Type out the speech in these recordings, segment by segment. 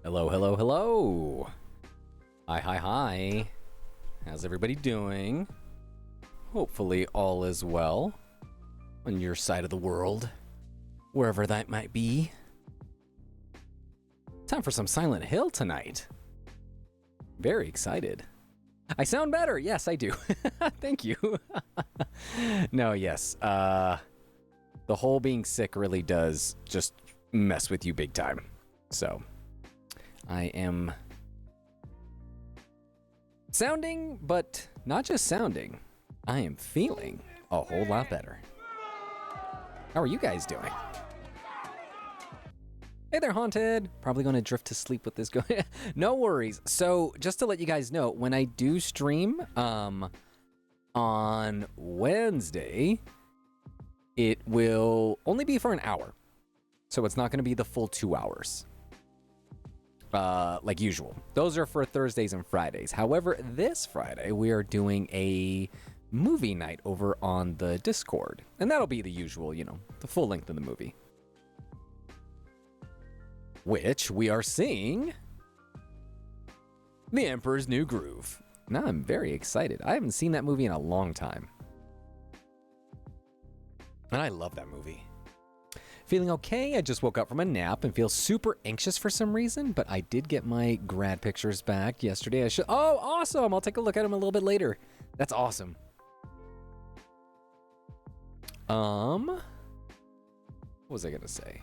Hello, hello, hello. Hi, hi, hi. How's everybody doing? Hopefully all is well on your side of the world, wherever that might be. Time for some Silent Hill tonight. Very excited. I sound better. Yes, I do. Thank you. No, yes. The whole being sick really does just mess with you big time. So, I am sounding, but not just sounding. I am feeling a whole lot better. How are you guys doing? Hey there, Haunted. Probably going to drift to sleep with this going. No worries. So, just to let you guys know, when I do stream on Wednesday, it will only be for an hour. So, it's not going to be the full 2 hours. Like usual. Those are for Thursdays and Fridays. However, this Friday, we are doing a movie night over on the Discord. And that'll be the usual, the full length of the movie. Which we are seeing The Emperor's New Groove. Now I'm very excited. I haven't seen that movie in a long time. And I love that movie. Feeling okay. I just woke up from a nap and feel super anxious for some reason, but I did get my grad pictures back yesterday. Oh, awesome. I'll take a look at them a little bit later. That's awesome. What was I going to say?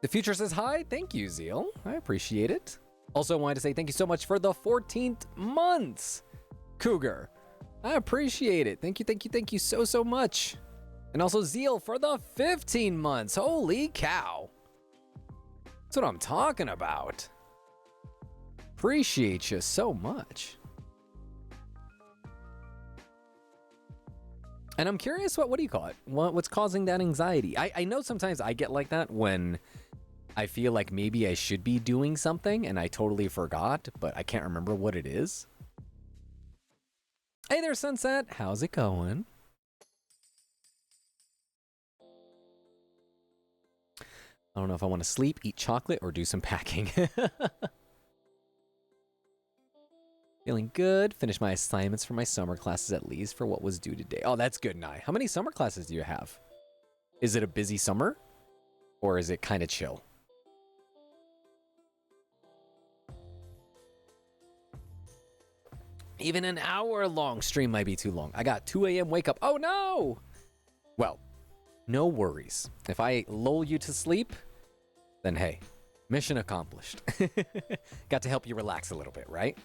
The future says hi. Thank you, Zeal. I appreciate it. Also wanted to say thank you so much for the 14th months, Cougar. I appreciate it. Thank you so much. And also Zeal for the 15 months. Holy cow. That's what I'm talking about. Appreciate you so much. And I'm curious, what do you call it? What's causing that anxiety? I know sometimes I get like that when I feel like maybe I should be doing something and I totally forgot, but I can't remember what it is. Hey there, Sunset. How's it going? I don't know if I want to sleep, eat chocolate, or do some packing. Feeling good. Finish my assignments for my summer classes at least for what was due today. Oh, that's good, Nye. How many summer classes do you have? Is it a busy summer? Or is it kind of chill? Even an hour-long stream might be too long. I got 2 a.m. wake up. Oh, no! Well, no worries. If I lull you to sleep, then hey, mission accomplished. Got to help you relax a little bit, right?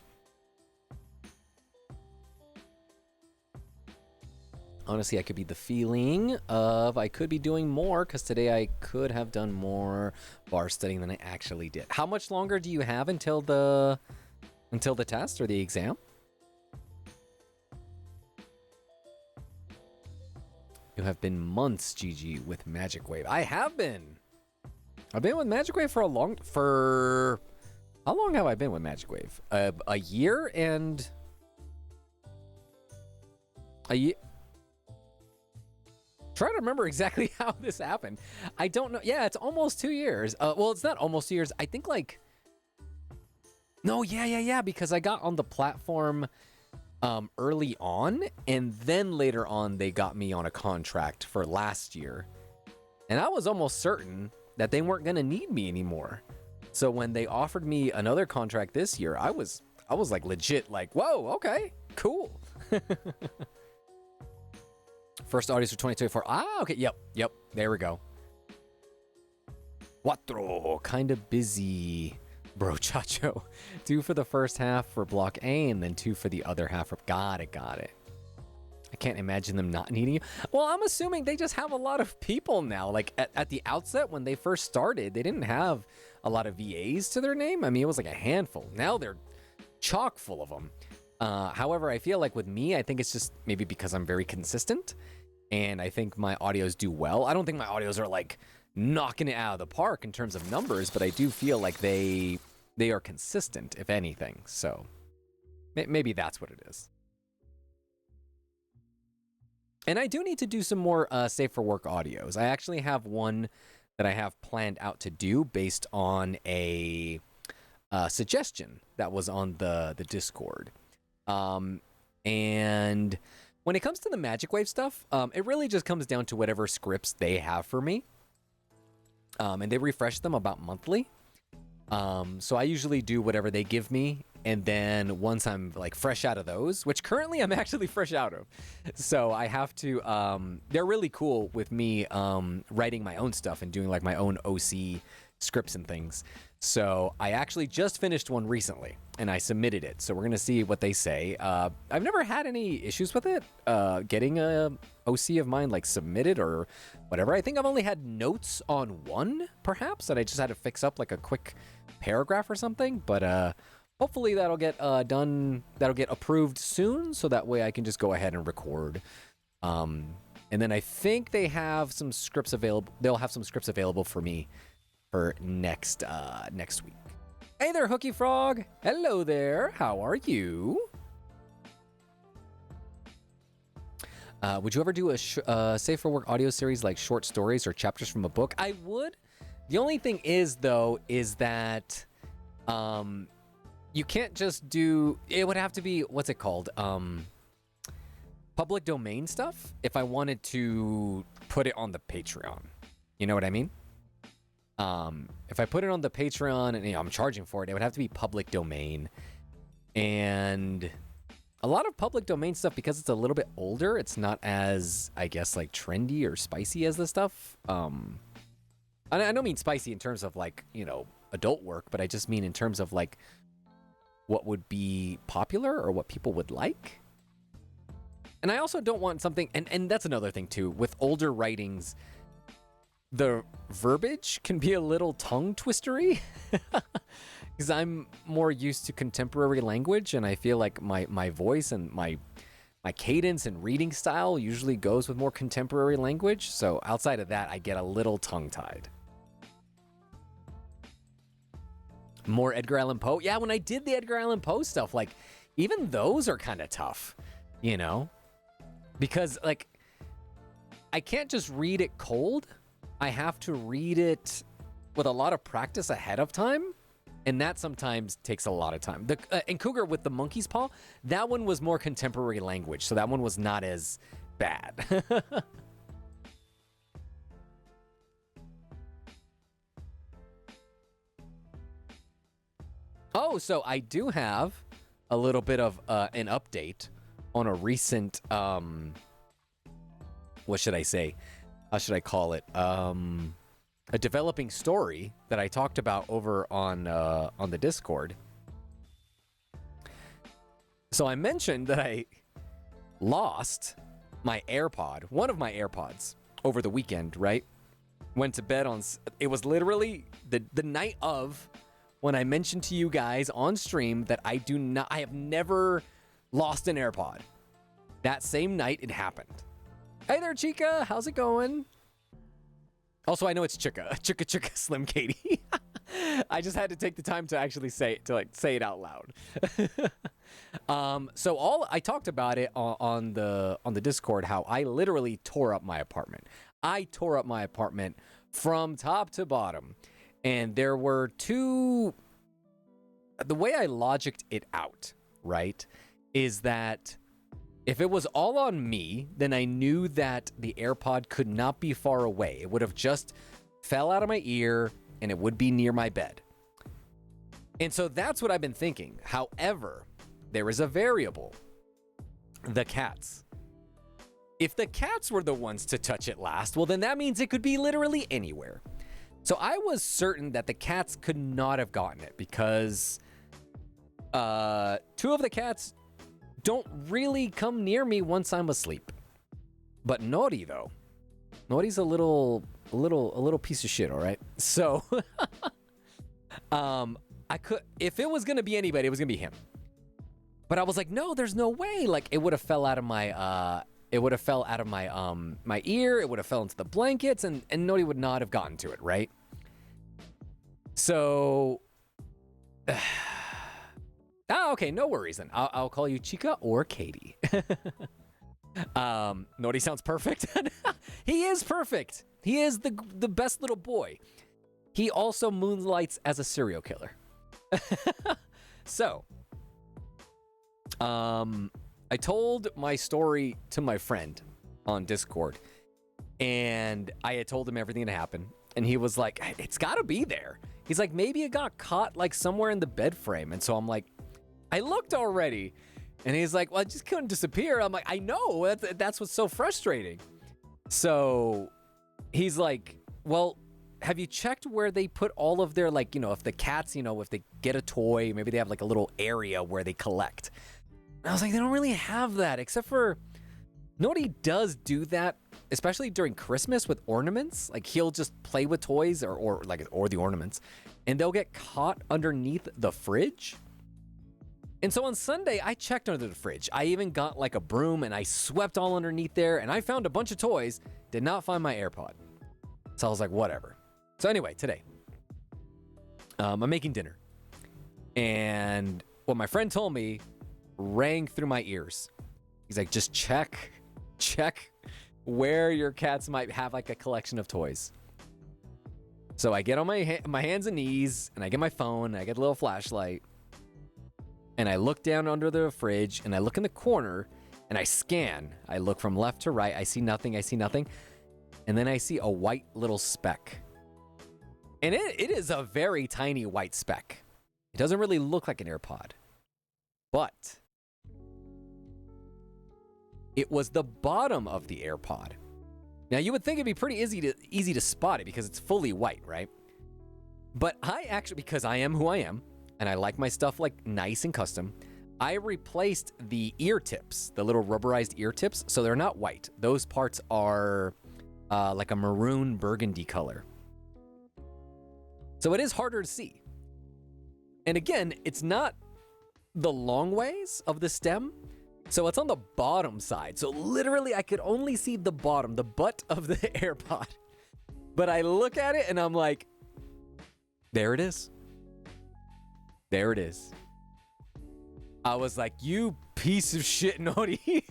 Honestly, I could be the feeling of I could be doing more because today I could have done more bar studying than I actually did. How much longer do you have until the test or the exam? You have been months, GG, with Magic Wave. I have been. I've been with Magic Wave for how long have I been with Magic Wave? A year and a year. Trying to remember exactly how this happened. I don't know. Yeah, it's almost 2 years. Well, it's not almost 2 years. I think like, no, yeah, because I got on the platform early on, and then later on they got me on a contract for last year, and I was almost certain that they weren't gonna need me anymore. So when they offered me another contract this year, I was like legit like, whoa, okay, cool. First audios for 2024. Ah, okay, yep, there we go. Cuatro, kind of busy. Bro, Chacho. 2 for the first half for Block A, and then 2 for the other half. Got it. I can't imagine them not needing you. Well, I'm assuming they just have a lot of people now. Like, at the outset, when they first started, they didn't have a lot of VAs to their name. I mean, it was like a handful. Now they're chock full of them. However, I feel like with me, I think it's just maybe because I'm very consistent, and I think my audios do well. I don't think my audios are, like, knocking it out of the park in terms of numbers, but I do feel like they are consistent, if anything. So maybe that's what it is. And I do need to do some more safe for work audios. I actually have one that I have planned out to do based on a suggestion that was on the Discord. And when it comes to the Magic Wave stuff, it really just comes down to whatever scripts they have for me. And they refresh them about monthly. So I usually do whatever they give me. And then once I'm like fresh out of those, which currently I'm actually fresh out of. So I have to, they're really cool with me writing my own stuff and doing like my own OC scripts and things. So I actually just finished one recently and I submitted it. So we're going to see what they say. I've never had any issues with it, getting a OC of mine like submitted or whatever. I think I've only had notes on one perhaps that I just had to fix up like a quick paragraph or something. But hopefully that'll get done. That'll get approved soon. So that way I can just go ahead and record. And then I think they have some scripts available. They'll have some scripts available for me for next week. Hey there, Hooky Frog. Hello there. How are you? Would you ever do a Safe for Work audio series like short stories or chapters from a book? I would. The only thing is, though, is that you can't just do... It would have to be... What's it called? Public domain stuff if I wanted to put it on the Patreon. You know what I mean? If I put it on the Patreon and I'm charging for it, it would have to be public domain. And a lot of public domain stuff, because it's a little bit older, it's not as, I guess, like trendy or spicy as this stuff. I don't mean spicy in terms of like, adult work, but I just mean in terms of like what would be popular or what people would like. And I also don't want something, and that's another thing too, with older writings, the verbiage can be a little tongue twistery because I'm more used to contemporary language, and I feel like my voice and my cadence and reading style usually goes with more contemporary language. So outside of that, I get a little tongue-tied. More Edgar Allan Poe. Yeah, when I did the Edgar Allan Poe stuff, like even those are kind of tough, because like I can't just read it cold. I have to read it with a lot of practice ahead of time, and that sometimes takes a lot of time. And Cougar with the Monkey's Paw, that one was more contemporary language, so that one was not as bad. Oh, so I do have a little bit of an update on a recent, what should I say? How should I call it? A developing story that I talked about over on the Discord. So I mentioned that I lost my AirPod, one of my AirPods, over the weekend, right? Went to bed on... It was literally the night of when I mentioned to you guys on stream that I have never lost an AirPod. That same night it happened. Hey there, Chica. How's it going? Also, I know it's Chica. Chica Slim Katie. I just had to take the time to actually say it out loud. So I talked about it on the Discord, how I literally tore up my apartment. I tore up my apartment from top to bottom. And there were two... The way I logicked it out, right, is that if it was all on me, then I knew that the AirPod could not be far away. It would have just fell out of my ear and it would be near my bed. And so that's what I've been thinking. However, there is a variable. The cats. If the cats were the ones to touch it last, well, then that means it could be literally anywhere. So I was certain that the cats could not have gotten it because two of the cats don't really come near me once I'm asleep. But Nori, though. Nori's a little piece of shit, all right? So I could, if it was gonna be anybody, it was gonna be him. But I was like, no, there's no way. Like it would have fell out of my my ear, it would have fell into the blankets, and Nori would not have gotten to it, right? So okay, no worries then. I'll call you Chica or Katie. Nori sounds perfect. He is perfect. He is the best little boy. He also moonlights as a serial killer. So, I told my story to my friend on Discord, and I had told him everything that happened, and he was like, it's gotta be there. He's like, maybe it got caught like somewhere in the bed frame. And so I'm like, I looked already. And he's like, well, it just couldn't disappear. I'm like, I know, that's what's so frustrating. So he's like, well, have you checked where they put all of their, like, if the cats, if they get a toy, maybe they have like a little area where they collect. And I was like, they don't really have that, except for Nori does do that, especially during Christmas with ornaments. Like, he'll just play with toys or the ornaments, and they'll get caught underneath the fridge. And so on Sunday, I checked under the fridge. I even got like a broom and I swept all underneath there, and I found a bunch of toys, did not find my AirPod. So I was like, whatever. So anyway, today, I'm making dinner, and what my friend told me rang through my ears. He's like, just check where your cats might have like a collection of toys. So I get on my hands and knees, and I get my phone, and I get a little flashlight, and I look down under the fridge, and I look in the corner, and I scan. I look from left to right. I see nothing. And then I see a white little speck. And it is a very tiny white speck. It doesn't really look like an AirPod. But it was the bottom of the AirPod. Now, you would think it'd be pretty easy to spot it because it's fully white, right? But I actually, because I am who I am, and I like my stuff like nice and custom, I replaced the ear tips, the little rubberized ear tips, so they're not white. Those parts are like a maroon burgundy color. So it is harder to see. And again, it's not the long ways of the stem, so it's on the bottom side. So literally I could only see the bottom, the butt of the AirPod. But I look at it and I'm like, there it is. There it is. I was like, you piece of shit, Nori.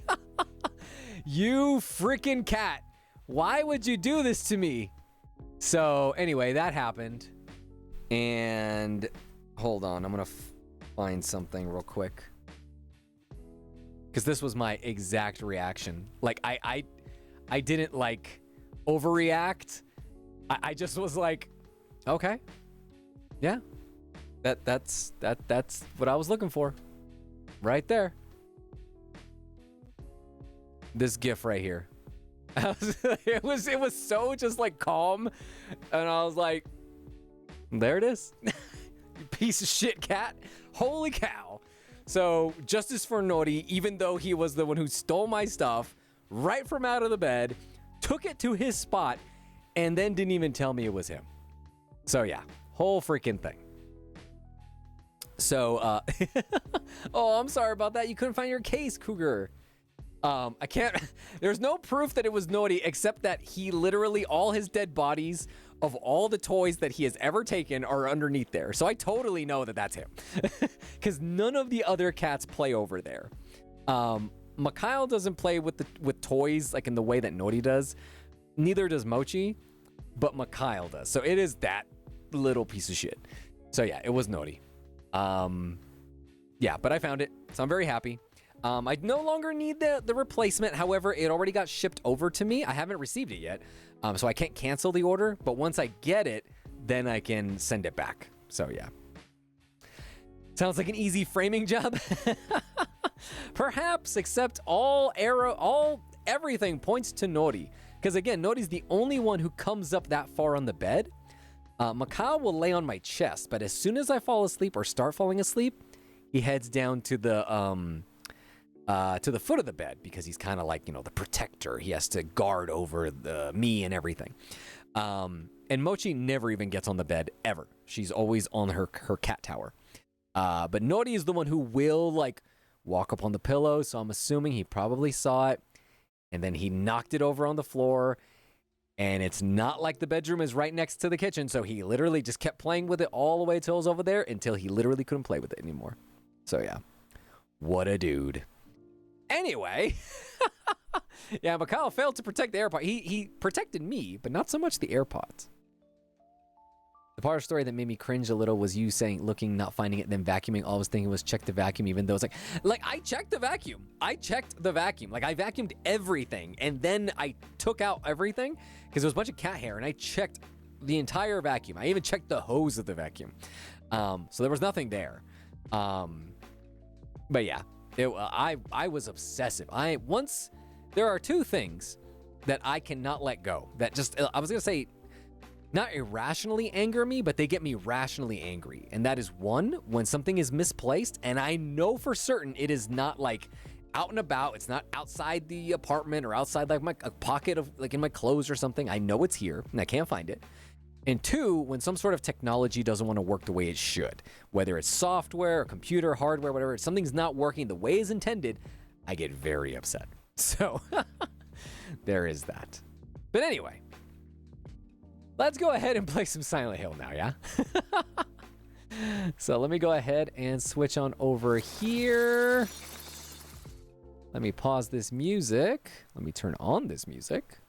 You freaking cat. Why would you do this to me? So anyway, that happened. And hold on, I'm going to find something real quick. Because this was my exact reaction. Like, I didn't like overreact. I just was like, okay. Yeah. That's what I was looking for. Right there. This GIF right here. It was so just like calm, and I was like, there it is. You piece of shit cat. Holy cow. So justice for Nori, even though he was the one who stole my stuff right from out of the bed, took it to his spot, and then didn't even tell me it was him. So yeah, whole freaking thing. So, oh, I'm sorry about that. You couldn't find your case, Cougar. I can't, there's no proof that it was Nori, except that he literally, all his dead bodies of all the toys that he has ever taken are underneath there. So I totally know that that's him. Because none of the other cats play over there. Mikhail doesn't play with toys like in the way that Nori does. Neither does Mochi, but Mikhail does. So it is that little piece of shit. So yeah, it was Nori. Yeah, but I found it, so I'm very happy. I no longer need the replacement. However, it already got shipped over to me. I haven't received it yet, so I can't cancel the order. But once I get it, then I can send it back. So yeah. Sounds like an easy framing job. Perhaps, except everything points to Nori. Because again, Nori's the only one who comes up that far on the bed. Mikhail will lay on my chest, but as soon as I fall asleep or start falling asleep, he heads down to the foot of the bed because he's kind of like, the protector. He has to guard over me and everything. And Mochi never even gets on the bed ever. She's always on her cat tower. But Nori is the one who will like walk up on the pillow. So I'm assuming he probably saw it and then he knocked it over on the floor. And it's not like the bedroom is right next to the kitchen. So he literally just kept playing with it all the way till it was over there until he literally couldn't play with it anymore. So yeah, what a dude. Anyway, Yeah, but Kyle failed to protect the AirPod. He protected me, but not so much the AirPods. The part of the story that made me cringe a little was you saying, looking, not finding it, then vacuuming. All I was thinking was check the vacuum, even though it's like I checked the vacuum. I checked the vacuum. Like I vacuumed everything, and then I took out everything because there was a bunch of cat hair, and I checked the entire vacuum. I even checked the hose of the vacuum. So there was nothing there. But yeah, I was obsessive. There are two things that I cannot let go. That just, I was gonna say, not irrationally anger me, but they get me rationally angry. And that is one, when something is misplaced and I know for certain it is not like out and about. It's not outside the apartment or outside like a pocket of like in my clothes or something. I know it's here and I can't find it. And two, when some sort of technology doesn't want to work the way it should, whether it's software or computer, hardware, whatever, something's not working the way it's intended, I get very upset. So there is that. But anyway, let's go ahead and play some Silent Hill now, yeah? So let me go ahead and switch on over here. Let me pause this music. Let me turn on this music.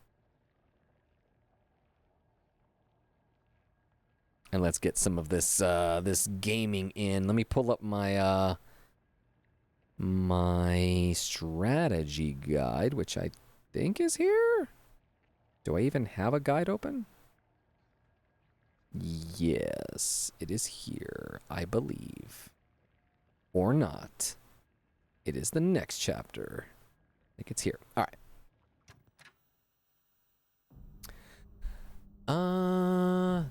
And let's get some of this this gaming in. Let me pull up my my strategy guide, which I think is here. Do I even have a guide open? Yes, it is here, I believe. Or not. It is the next chapter. I think it's here. All right.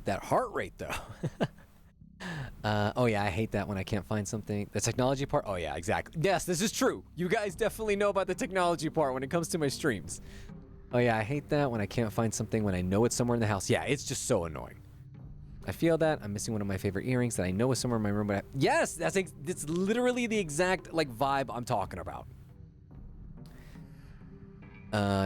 That heart rate though. Oh yeah, I hate that when I can't find something. The technology part? Oh yeah, exactly. Yes, this is true. You guys definitely know about the technology part when it comes to my streams. Oh yeah, I hate that when I can't find something when I know it's somewhere in the house. Yeah, it's just so annoying. I feel that. I'm missing one of my favorite earrings that I know is somewhere in my room, but yes, it's literally the exact like vibe I'm talking about.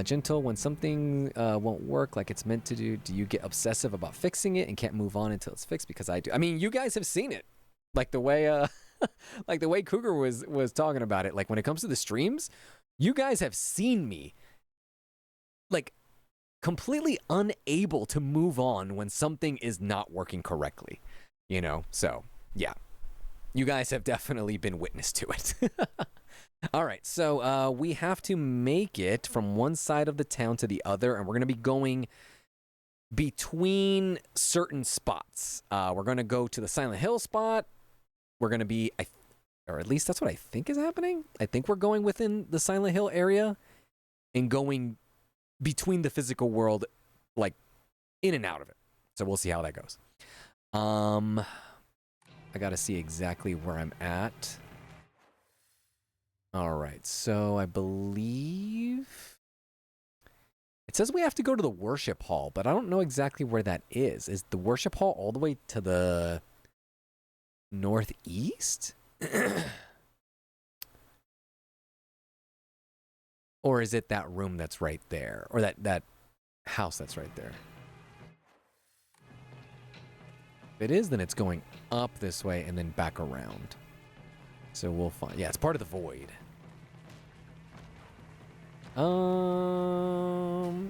Gentle, when something won't work like it's meant to do you get obsessive about fixing it and can't move on until it's fixed? Because I do. I mean, you guys have seen it. Like the way like the way Cougar was talking about it. Like when it comes to the streams, you guys have seen me like completely unable to move on when something is not working correctly. You know? So, yeah. You guys have definitely been witness to it. All right, so we have to make it from one side of the town to the other, and we're going to be going between certain spots. We're going to go to the Silent Hill spot. We're going to be, or at least that's what I think is happening. I think we're going within the Silent Hill area and going between the physical world, like in and out of it. So we'll see how that goes. I got to see exactly where I'm at. All right, so I believe it says we have to go to the worship hall, but I don't know exactly where that is. Is the worship hall all the way to the northeast? Or is it that room that's right there? Or that house that's right there? If it is, then it's going up this way and then back around. So we'll find. Yeah, it's part of the void.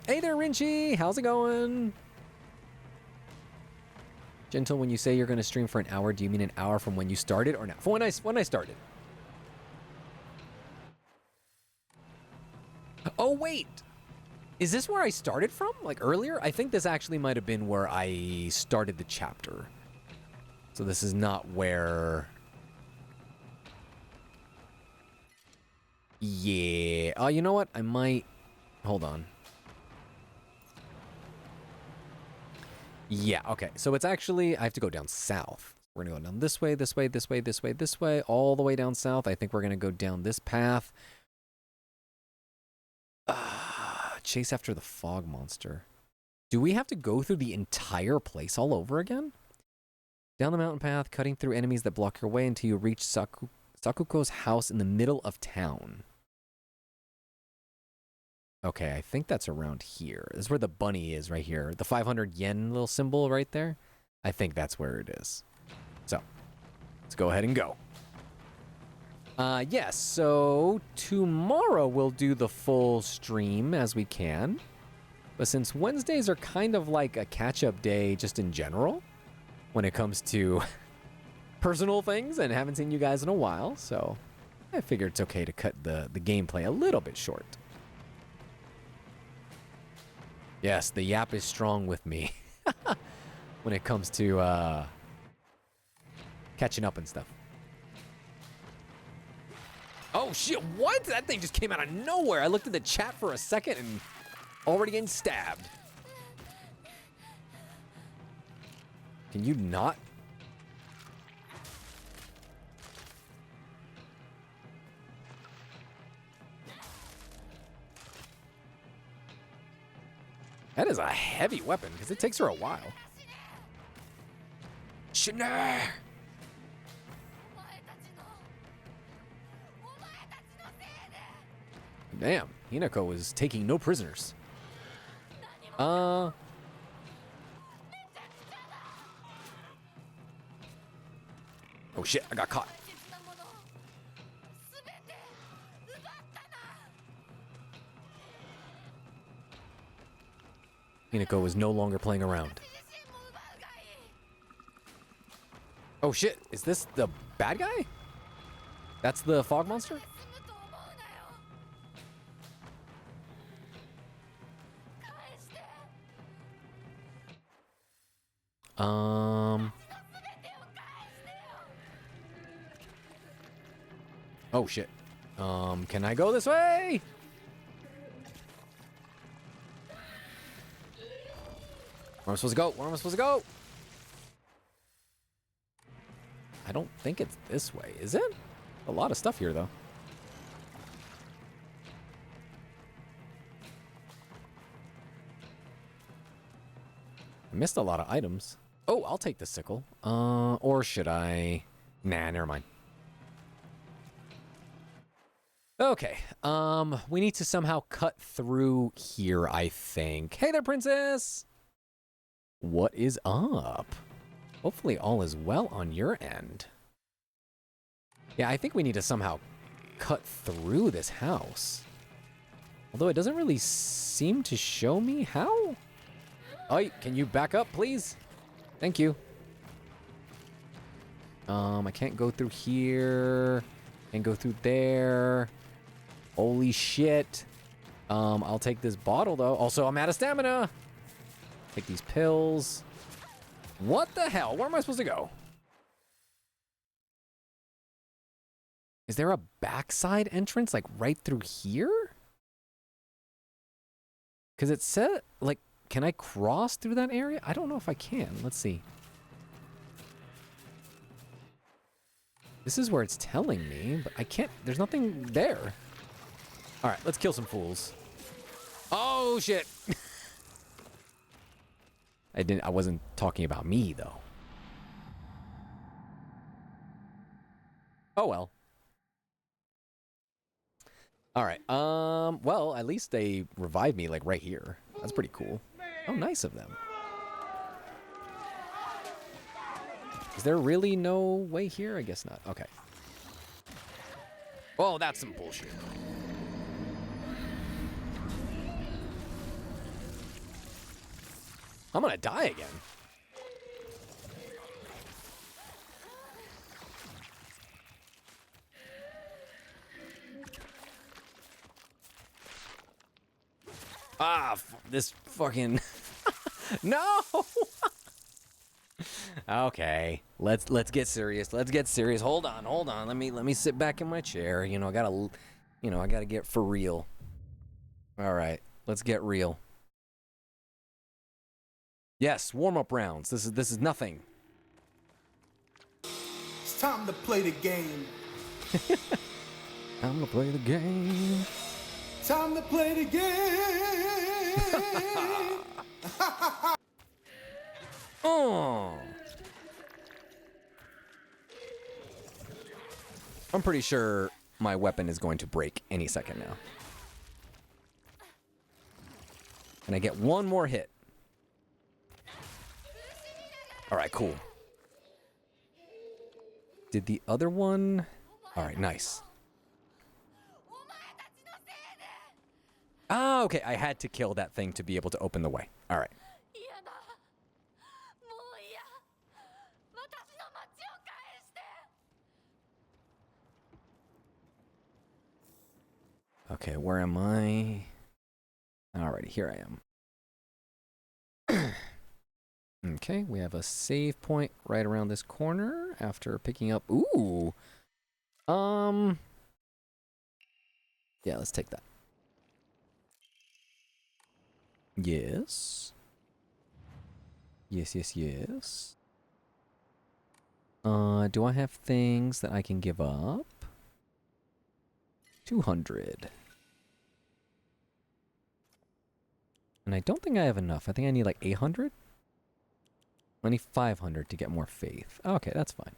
Hey there, Rinchi. How's it going? Gentle, when you say you're going to stream for an hour, do you mean an hour from when you started or not? From when I started. Oh wait, is this where I started from? Like earlier? I think this actually might have been where I started the chapter. So this is not where. Yeah. Oh, you know what? I might. Hold on. Yeah, okay. So it's actually. I have to go down south. We're going to go down this way, this way, this way, this way, this way, all the way down south. I think we're going to go down this path. Chase after the fog monster. Do we have to go through the entire place all over again? Down the mountain path, cutting through enemies that block your way until you reach Sakuko's house in the middle of town. Okay, I think that's around here. This is where the bunny is right here. The 500 yen little symbol right there. I think that's where it is. So, let's go ahead and go. Yes, so tomorrow we'll do the full stream as we can. But since Wednesdays are kind of like a catch-up day just in general, when it comes to personal things and haven't seen you guys in a while, so I figured it's okay to cut the gameplay a little bit short. Yes, the yap is strong with me when it comes to catching up and stuff. Oh shit, what? That thing just came out of nowhere. I looked at the chat for a second and already getting stabbed. Can you not? That is a heavy weapon because it takes her a while. Shanae! Damn, Hinako was taking no prisoners. Oh shit, I got caught. Hinako is no longer playing around. Oh shit, is this the bad guy? That's the fog monster? Oh shit. Can I go this way? Where am I supposed to go? Where am I supposed to go? I don't think it's this way, is it? A lot of stuff here, though. I missed a lot of items. Oh, I'll take the sickle. Or should I? Nah, never mind. Okay, we need to somehow cut through here, I think. Hey there, princess! What is up? Hopefully all is well on your end. Yeah, I think we need to somehow cut through this house. Although it doesn't really seem to show me how. Oh, can you back up, please? Thank you. I can't go through here. Can't go through there. Holy shit. I'll take this bottle, though. Also, I'm out of stamina. Take these pills. What the hell? Where am I supposed to go? Is there a backside entrance, like, right through here? Because it said, like, can I cross through that area? I don't know if I can. Let's see. This is where it's telling me, but I can't. There's nothing there. All right, let's kill some fools. Oh, shit. I wasn't talking about me, though. Oh, well. All right. Well, at least they revived me, like, right here. That's pretty cool. How nice of them. Is there really no way here? I guess not. Okay. Oh, that's some bullshit. I'm gonna die again. Ah, this fucking no. Okay, let's get serious. Let's get serious. Hold on. Let me sit back in my chair. I gotta get for real. All right, let's get real. Yes, warm-up rounds. This is nothing. It's time to play the game. I'm gonna play the game. Time to play the game. Oh. I'm pretty sure my weapon is going to break any second now. And I get one more hit. All right, cool. Did the other one... All right, nice. Ah, okay. I had to kill that thing to be able to open the way. All right. Okay, where am I? Alrighty, here I am. Okay, we have a save point right around this corner after picking up. Ooh. Yeah, let's take that. Yes. Yes. Do I have things that I can give up? 200. And I don't think I have enough. I think I need like 800. I need 500 to get more faith. Okay, that's fine.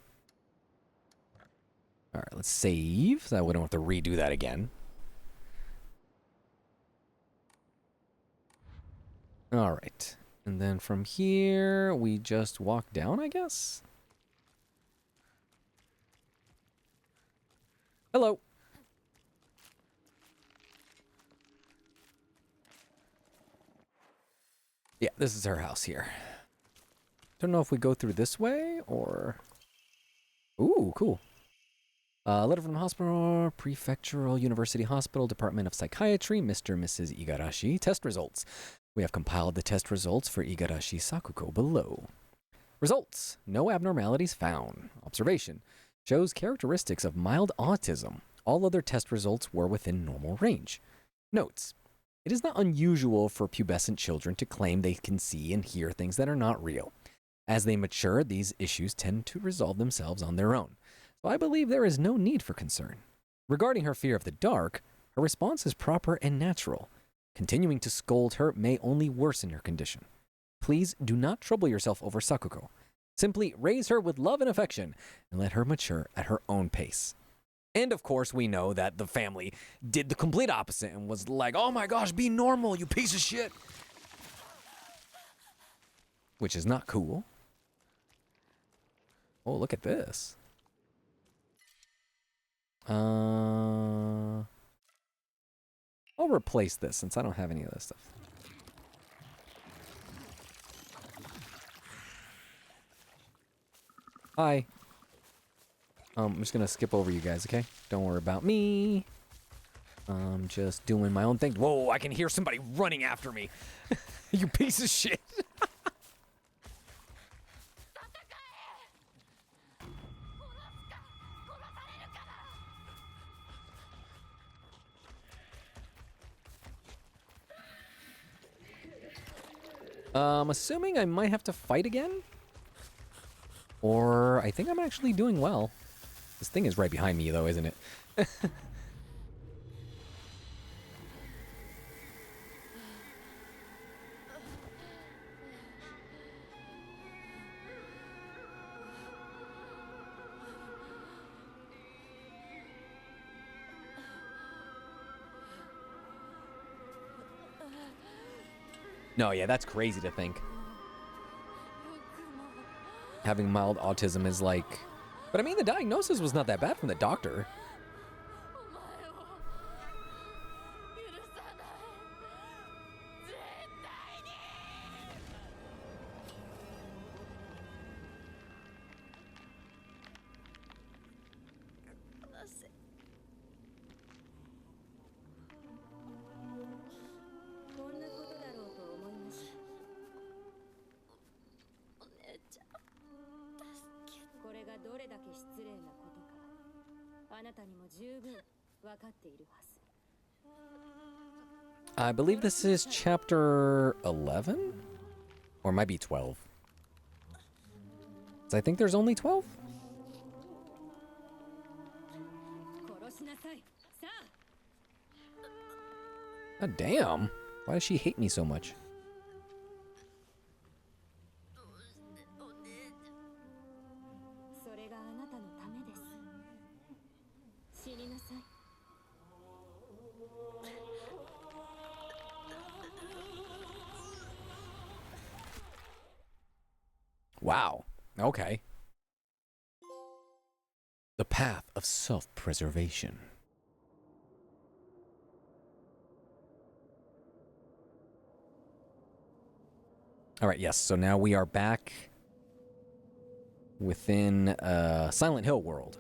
All right, let's save so that we don't have to redo that again. All right. And then from here, we just walk down, I guess? Hello. Yeah, this is her house here. Don't know if we go through this way or... Ooh, cool. Letter from the hospital, Prefectural University Hospital, Department of Psychiatry, Mr. and Mrs. Igarashi. Test results. We have compiled the test results for Igarashi Sakuko below. Results. No abnormalities found. Observation. Shows characteristics of mild autism. All other test results were within normal range. Notes. It is not unusual for pubescent children to claim they can see and hear things that are not real. As they mature, these issues tend to resolve themselves on their own. So I believe there is no need for concern. Regarding her fear of the dark, her response is proper and natural. Continuing to scold her may only worsen her condition. Please do not trouble yourself over Sakuko. Simply raise her with love and affection and let her mature at her own pace. And of course, we know that the family did the complete opposite and was like, oh my gosh, be normal, you piece of shit. Which is not cool. Oh, look at this. I'll replace this since I don't have any of this stuff. Hi. I'm just gonna skip over you guys, okay? Don't worry about me. I'm just doing my own thing. Whoa, I can hear somebody running after me. You piece of shit. Assuming I might have to fight again. Or I think I'm actually doing well. This thing is right behind me though, isn't it? No, yeah, that's crazy to think. Having mild autism is like... But I mean, the diagnosis was not that bad from the doctor. I believe this is chapter 11? Or it might be 12. I think there's only 12? God damn. Why does she hate me so much? Wow. Okay. The path of self-preservation. All right, yes. So now we are back within Silent Hill world.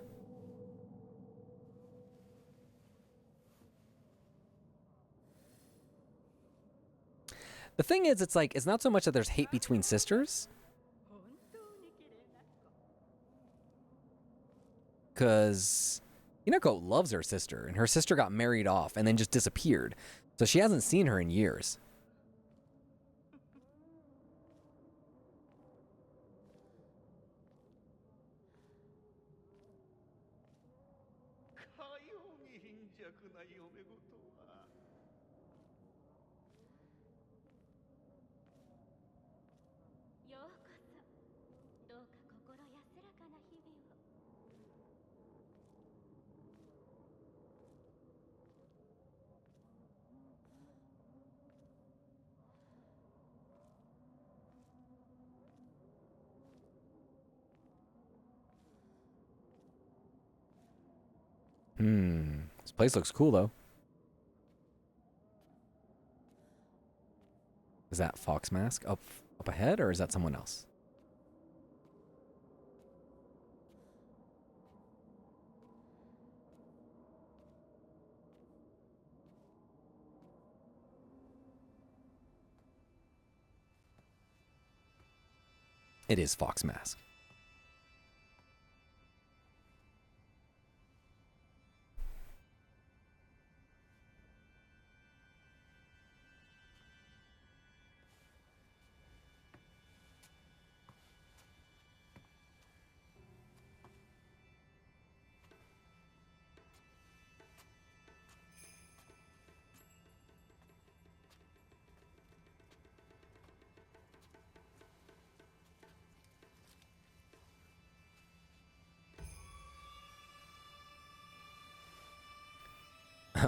The thing is, it's like, it's not so much that there's hate between sisters. Because Hinako loves her sister, and her sister got married off and then just disappeared. So she hasn't seen her in years. This place looks cool, though. Is that Fox Mask up ahead, or is that someone else? It is Fox Mask.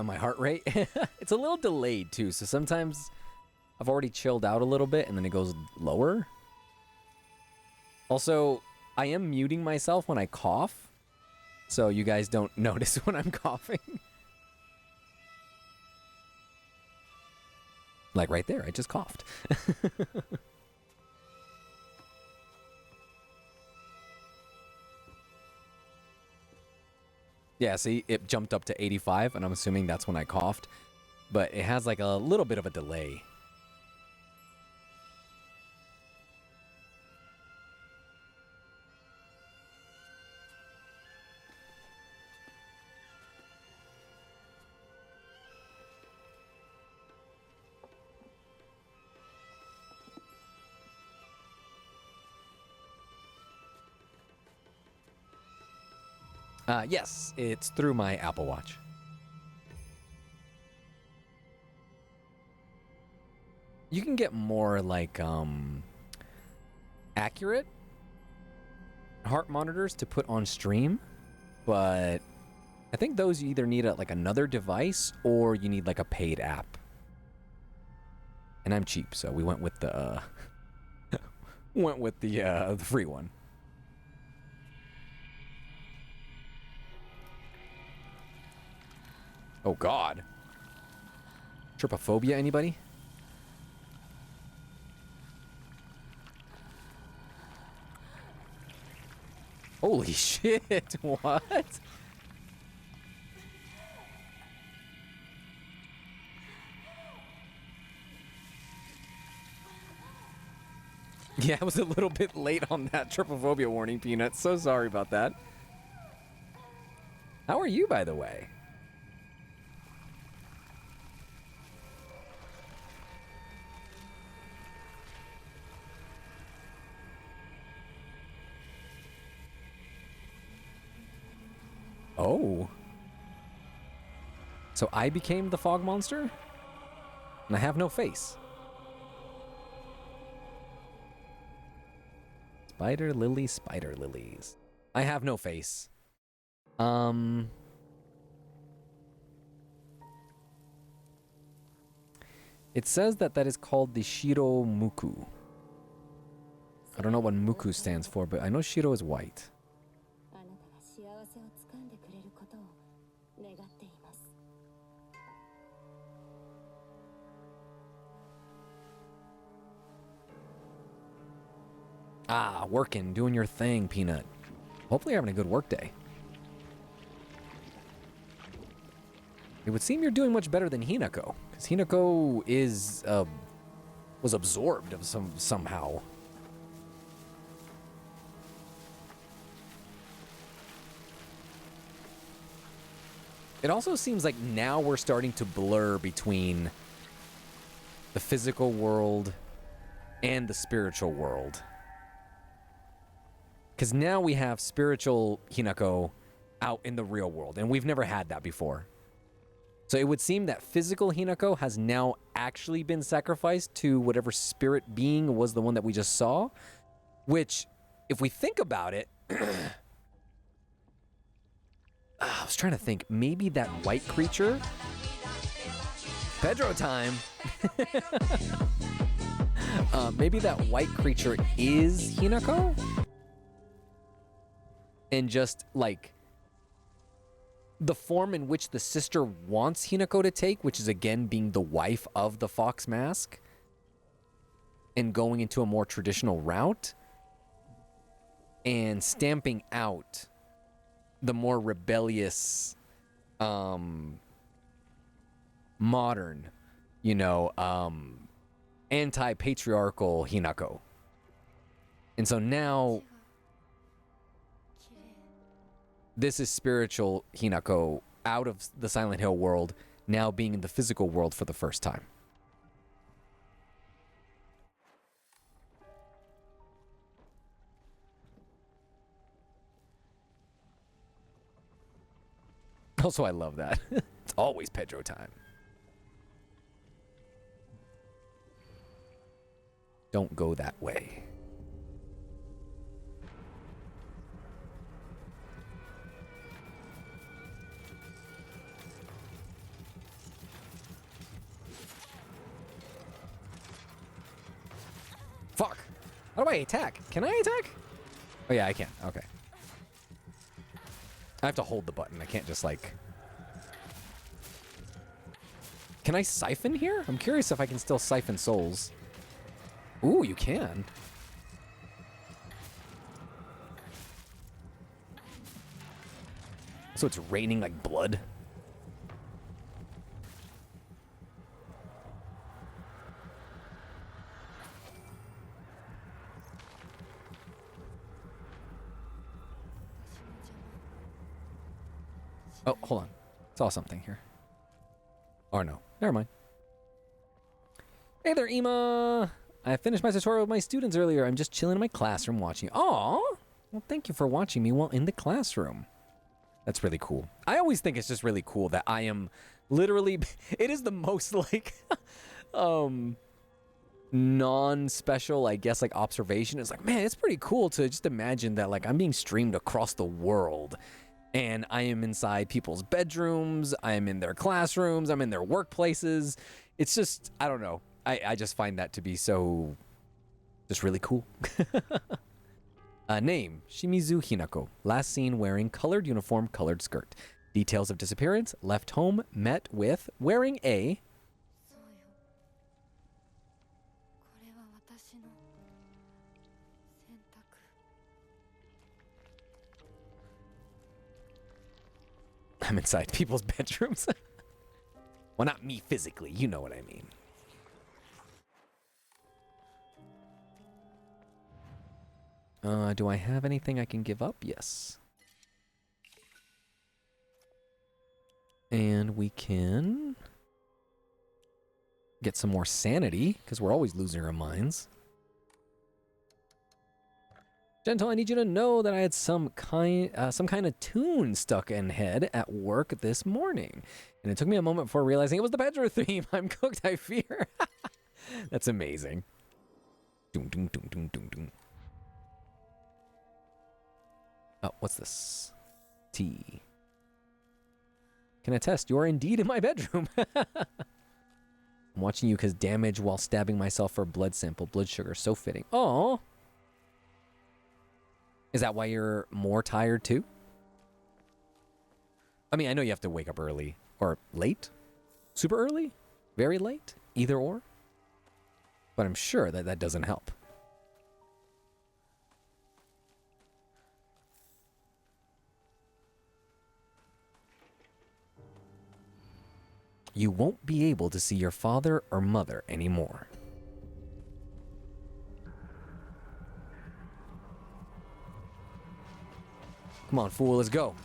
My heart rate, it's a little delayed too, so sometimes I've already chilled out a little bit and then it goes lower. Also, I am muting myself when I cough, so you guys don't notice when I'm coughing. Like right there, I just coughed. Yeah, see, it jumped up to 85, and I'm assuming that's when I coughed. But it has like a little bit of a delay. Yes, it's through my Apple Watch. You can get more like accurate heart monitors to put on stream, but I think those you either need like another device or you need like a paid app. And I'm cheap, so we went with the the free one. Oh God. Trypophobia, anybody? Holy shit, what? Yeah, I was a little bit late on that trypophobia warning, Peanut. So sorry about that. How are you, by the way? Oh. So I became the fog monster? And I have no face. Spider lily, spider lilies. I have no face. It says that is called the Shiro Muku. I don't know what Muku stands for, but I know Shiro is white. 幸せをつかんでくれることを願っています。Ah, working, doing your thing, Peanut. Hopefully you're having a good work day. It would seem you're doing much better than Hinako, because Hinako was absorbed of somehow. It also seems like now we're starting to blur between the physical world and the spiritual world. Because now we have spiritual Hinako out in the real world, and we've never had that before. So it would seem that physical Hinako has now actually been sacrificed to whatever spirit being was the one that we just saw. Which, if we think about it, I was trying to think, maybe that white creature? Pedro time! Maybe that white creature is Hinako? And just, like, the form in which the sister wants Hinako to take, which is, again, being the wife of the Fox Mask, and going into a more traditional route, and stamping out the more rebellious, modern, anti-patriarchal Hinako. And so now, this is spiritual Hinako out of the Silent Hill world, now being in the physical world for the first time. Also, I love that. It's always Pedro time. Don't go that way. Fuck. How do I attack? Can I attack? Oh, yeah, I can. Okay. I have to hold the button. I can't just, like... Can I siphon here? I'm curious if I can still siphon souls. Ooh, you can. So it's raining like blood. Oh, hold on. Saw something here. Or no. Never mind. Hey there, Ema! I finished my tutorial with my students earlier. I'm just chilling in my classroom watching. Aw! Well, thank you for watching me while in the classroom. That's really cool. I always think it's just really cool that I am literally... It is the most, like... non-special, I guess, like, observation. It's like, man, it's pretty cool to just imagine that, like, I'm being streamed across the world. And I am inside people's bedrooms. I am in their classrooms. I'm in their workplaces. It's just, I don't know. I just find that to be so, just really cool. Name, Shimizu Hinako. Last seen wearing colored uniform, colored skirt. Details of disappearance, left home, met with, wearing a... I'm inside people's bedrooms. Well, not me physically. You know what I mean. Do I have anything I can give up? Yes. And we can get some more sanity, because we're always losing our minds. Gentle, I need you to know that I had some kind of tune stuck in head at work this morning. And it took me a moment before realizing it was the Pedro theme. I'm cooked, I fear. That's amazing. Doom, doom, doom, doom, doom, doom. Oh, what's this? Tea. Can attest, you are indeed in my bedroom. I'm watching you because damage while stabbing myself for a blood sample. Blood sugar, so fitting. Aww. Is that why you're more tired too? I mean, I know you have to wake up early. Or late? Super early? Very late? Either or? But I'm sure that that doesn't help. You won't be able to see your father or mother anymore. Come on, fool, let's go.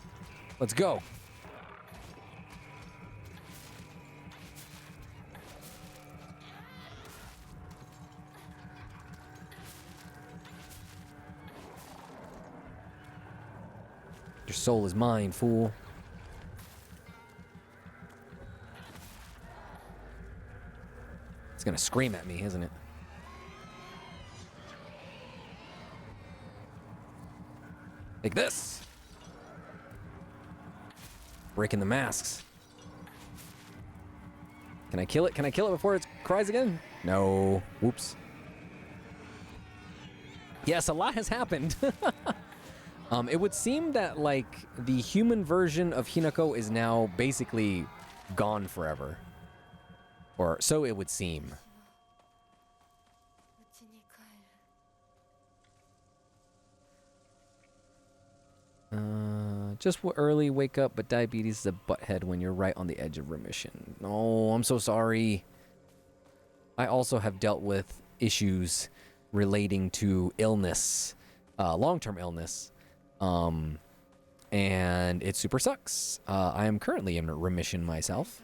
Let's go. Your soul is mine, fool. It's gonna scream at me, isn't it? Like this. Breaking the masks. Can I kill it? Can I kill it before it cries again? No. Whoops. Yes, a lot has happened. It would seem that, like, the human version of Hinako is now basically gone forever. Or so it would seem. Just early wake up, but diabetes is a butthead when you're right on the edge of remission. Oh, I'm so sorry. I also have dealt with issues relating to illness, long-term illness, and it super sucks. I am currently in remission myself.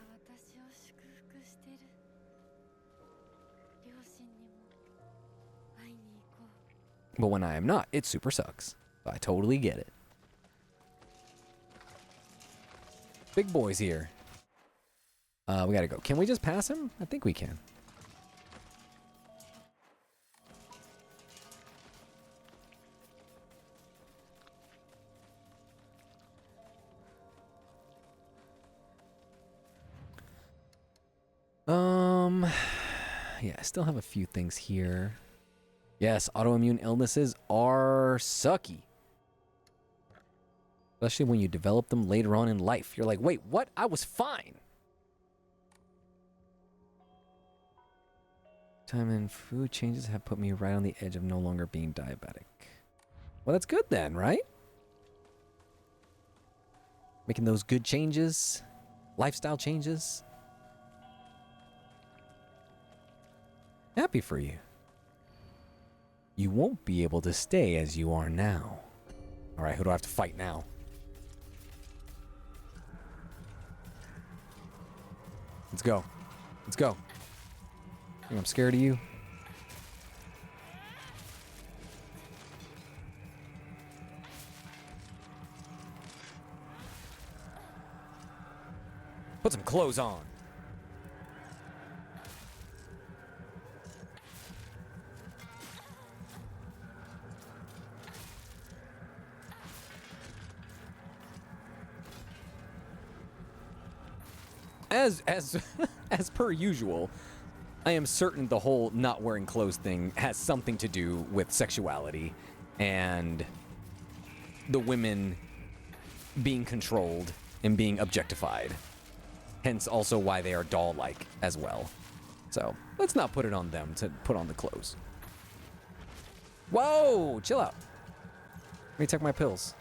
But when I am not, it super sucks. I totally get it. Big boys here. We gotta go. Can we just pass him? I think we can. Yeah, I still have a few things here. Yes, autoimmune illnesses are sucky. Especially when you develop them later on in life. You're like, wait, what? I was fine. Time and food changes have put me right on the edge of no longer being diabetic. Well, that's good then, right? Making those good changes, lifestyle changes. Happy for you. You won't be able to stay as you are now. All right, who do I have to fight now? Let's go. Let's go. Think I'm scared of you? Put some clothes on. As per usual, I am certain the whole not wearing clothes thing has something to do with sexuality and the women being controlled and being objectified. Hence also why they are doll-like as well. So let's not put it on them to put on the clothes. Whoa, chill out. Let me take my pills.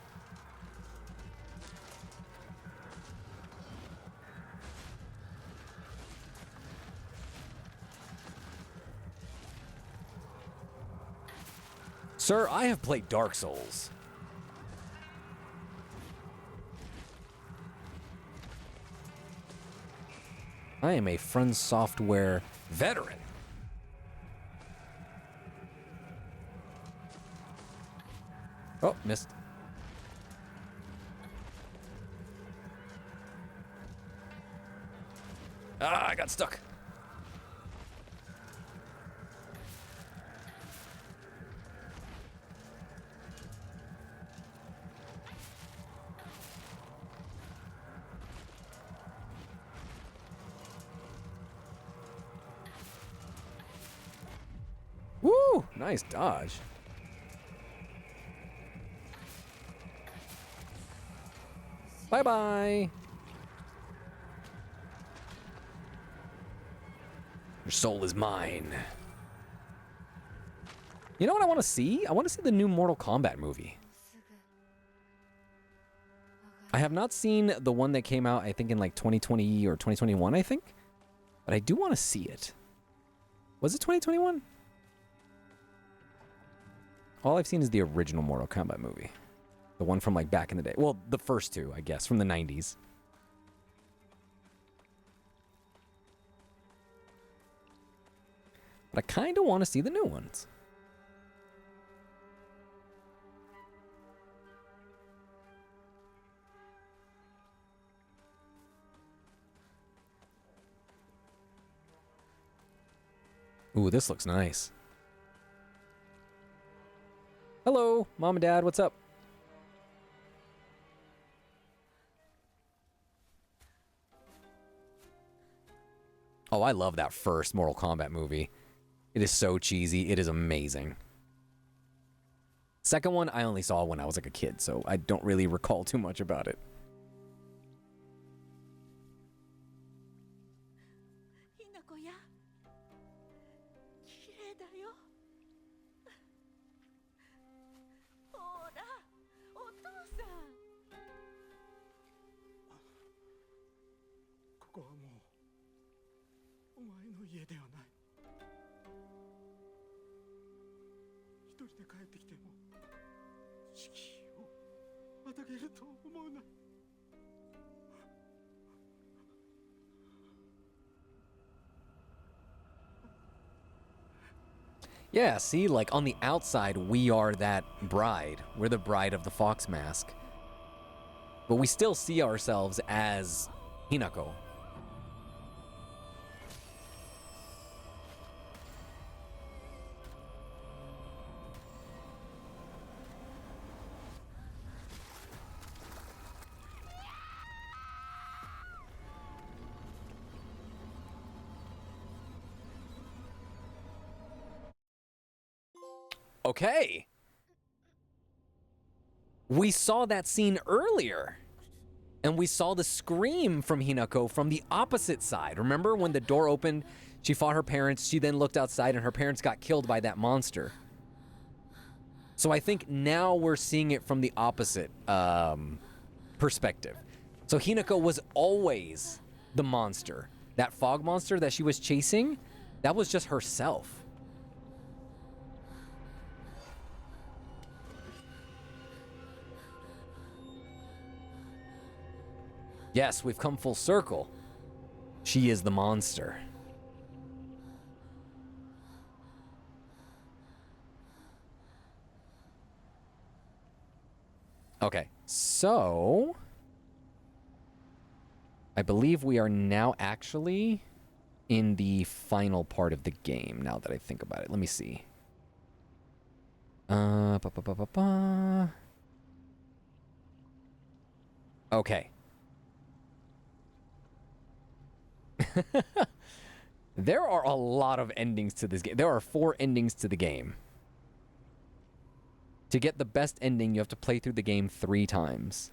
Sir, I have played Dark Souls. I am a From Software veteran. Oh, missed. Ah, I got stuck. Woo! Nice dodge. Bye-bye. Your soul is mine. You know what I want to see? I want to see the new Mortal Kombat movie. I have not seen the one that came out, I think, in like 2020 or 2021, I think. But I do want to see it. Was it 2021? All I've seen is the original Mortal Kombat movie. The one from like back in the day. Well, the first two, I guess, from the 90s. But I kind of want to see the new ones. Ooh, this looks nice. Hello, Mom and Dad, what's up? Oh, I love that first Mortal Kombat movie. It is so cheesy. It is amazing. Second one, I only saw when I was like a kid, so I don't really recall too much about it. Yeah, see, like on the outside, we are that bride. We're the bride of the fox mask. But we still see ourselves as Hinako. Okay. We saw that scene earlier. And we saw the scream from Hinako from the opposite side. Remember when the door opened, she fought her parents, she then looked outside and her parents got killed by that monster. So I think now we're seeing it from the opposite perspective. So Hinako was always the monster. That fog monster that she was chasing, that was just herself. Yes, we've come full circle. She is the monster. Okay, so I believe we are now actually in the final part of the game, now that I think about it. Let me see. Okay. There are a lot of endings to this game. There are 4 endings to the game. To get the best ending, you have to play through the game 3 times.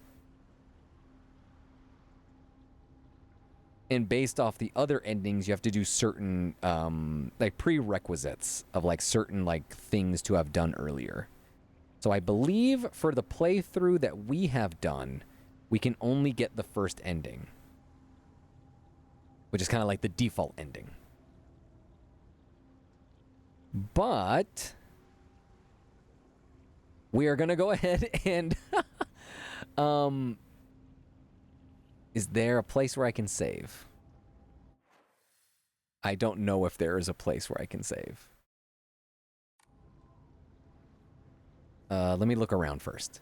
And based off the other endings, you have to do certain like prerequisites of like certain like things to have done earlier. So I believe for the playthrough that we have done, we can only get the first ending, which is kind of like the default ending. But we are going to go ahead and is there a place where I can save? I don't know if there is a place where I can save. Let me look around first.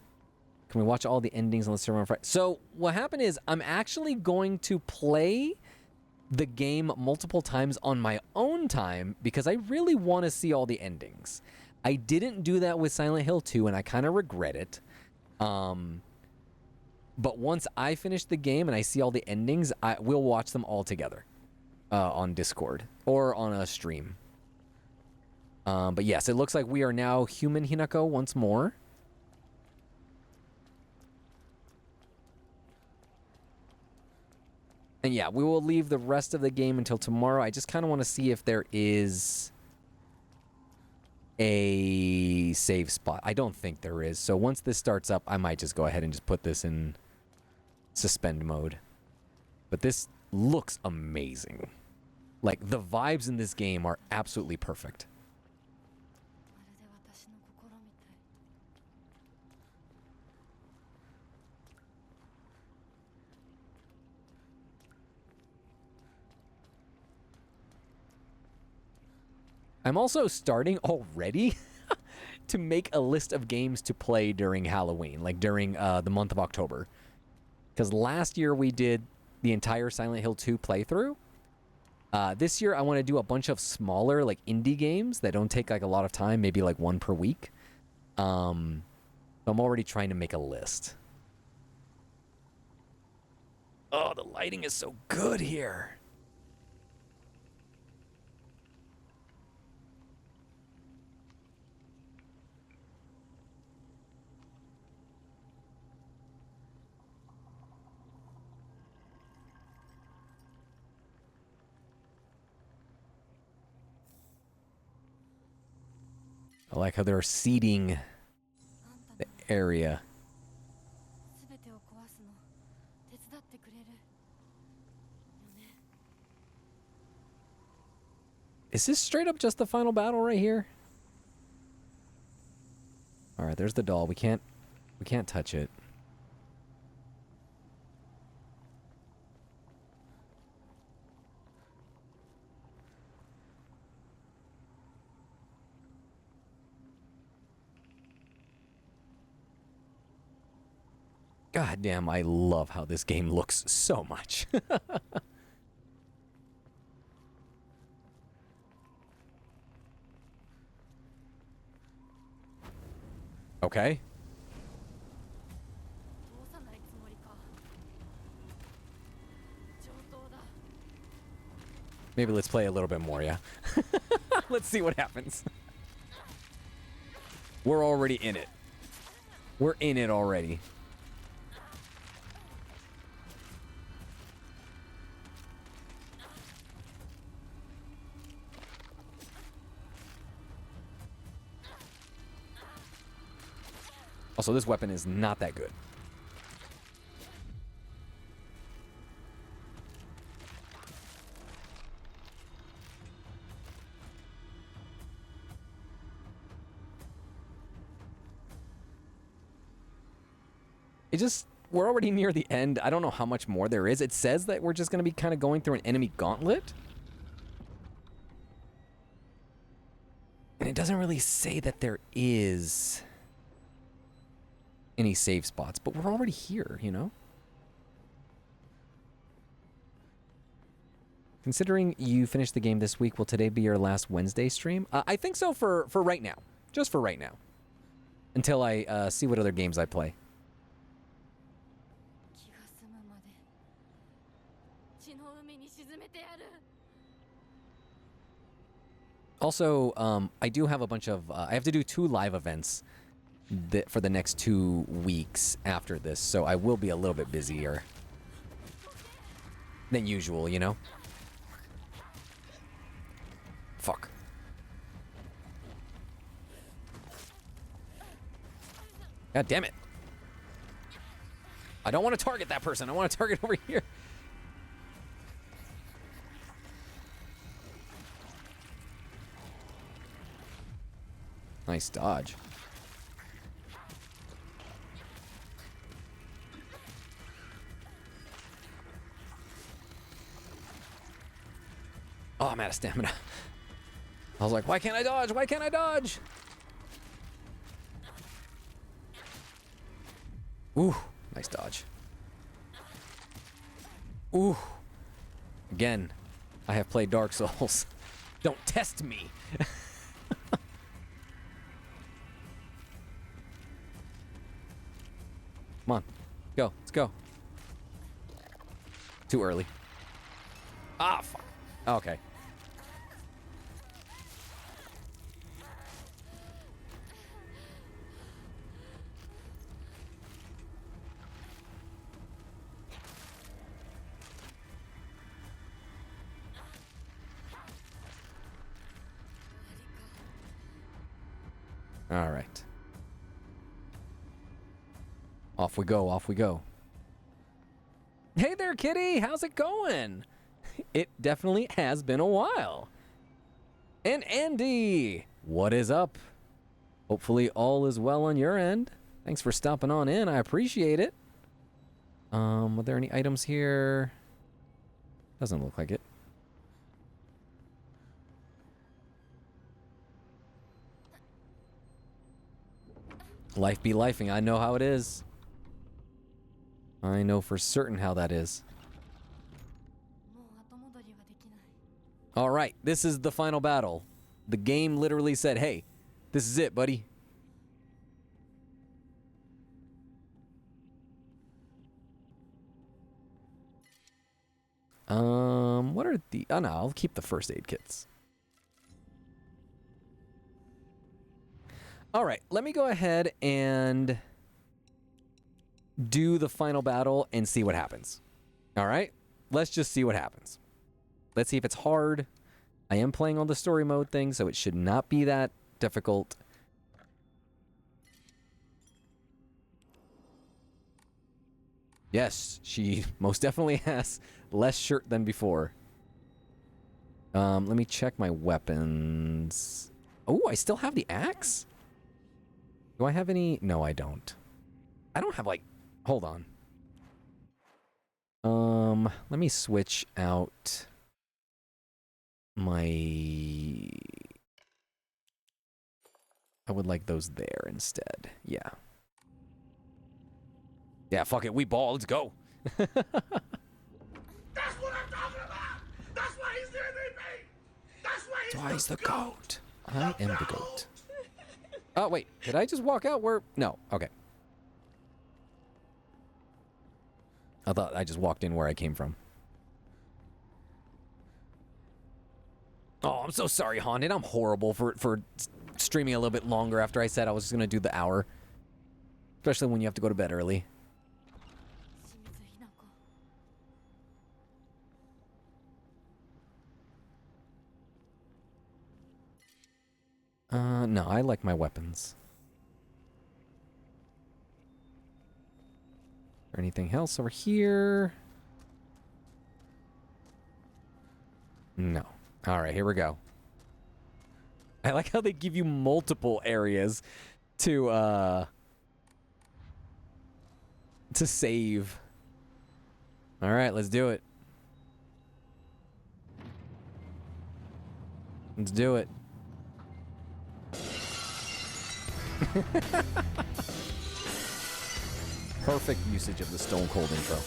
Can we watch all the endings on the server on Friday? So what happened is I'm actually going to play the game multiple times on my own time because I really want to see all the endings. I didn't do that with Silent Hill 2 and I kind of regret it. But once I finish the game and I see all the endings, I will watch them all together on Discord or on a stream. But yes, it looks like we are now human Hinako once more. And yeah, we will leave the rest of the game until tomorrow. I just kind of want to see if there is a save spot. I don't think there is. So once this starts up, I might just go ahead and just put this in suspend mode. But this looks amazing. Like, the vibes in this game are absolutely perfect. I'm also starting already to make a list of games to play during Halloween, like during the month of October. Because last year we did the entire Silent Hill 2 playthrough. This year I want to do a bunch of smaller, like, indie games that don't take like a lot of time, maybe like one per week. So I'm already trying to make a list. Oh, the lighting is so good here. I like how they're seeding the area. Is this straight up just the final battle right here? All right, there's the doll. We can't touch it. God damn, I love how this game looks so much. Okay. Maybe let's play a little bit more, yeah? Let's see what happens. We're already in it. We're in it already. Also, this weapon is not that good. We're already near the end. I don't know how much more there is. It says that we're just going to be kind of going through an enemy gauntlet. And it doesn't really say that there is any save spots, but we're already here, you know? Considering you finished the game this week, will today be your last Wednesday stream? I think so for right now. Just for right now. Until I see what other games I play. Also, I do have a bunch of... I have to do 2 live events for the next 2 weeks after this, so I will be a little bit busier than usual, you know? Fuck. God damn it. I don't want to target that person. I want to target over here. Nice dodge. Oh, I'm out of stamina. I was like, why can't I dodge? Why can't I dodge? Ooh, nice dodge. Ooh. Again, I have played Dark Souls. Don't test me. Come on. Go. Let's go. Too early. Ah, fuck. Okay. All right. Off we go, off we go. Hey there, kitty. How's it going? It definitely has been a while. And Andy, what is up? Hopefully all is well on your end. Thanks for stopping on in. I appreciate it. Are there any items here? Doesn't look like it. Life be lifing. I know how it is. I know for certain how that is. All right, this is the final battle. The game literally said, hey, this is it, buddy. What are the... Oh, no, I'll keep the first aid kits. All right, let me go ahead and do the final battle and see what happens. All right, let's just see what happens. Let's see if it's hard. I am playing on the story mode thing, so it should not be that difficult. Yes, she most definitely has less shirt than before. Let me check my weapons. Oh, I still have the axe? Do I have any? No, I don't. I don't have, like... Hold on. Let me switch out my... I would like those there instead. Yeah. Yeah, fuck it. We ball. Let's go. That's what I'm talking about! That's why he's the MVP! That's why he's Twice the goat. I am the goat. Oh, wait. Did I just walk out where... No. Okay. I thought I just walked in where I came from. Oh, I'm so sorry, Haunted. I'm horrible for streaming a little bit longer after I said I was just going to do the hour. Especially when you have to go to bed early. No, I like my weapons. Or anything else over here? No. All right, here we go. I like how they give you multiple areas to save. All right, let's do it. Let's do it. Perfect usage of the Stone Cold intro.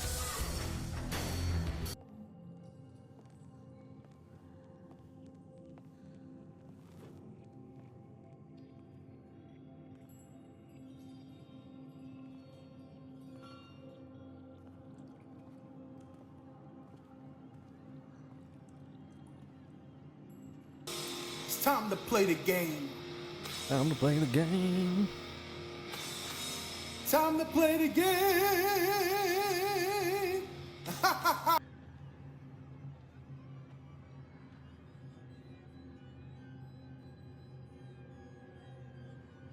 It's time to play the game. Time to play the game. Time to play the game.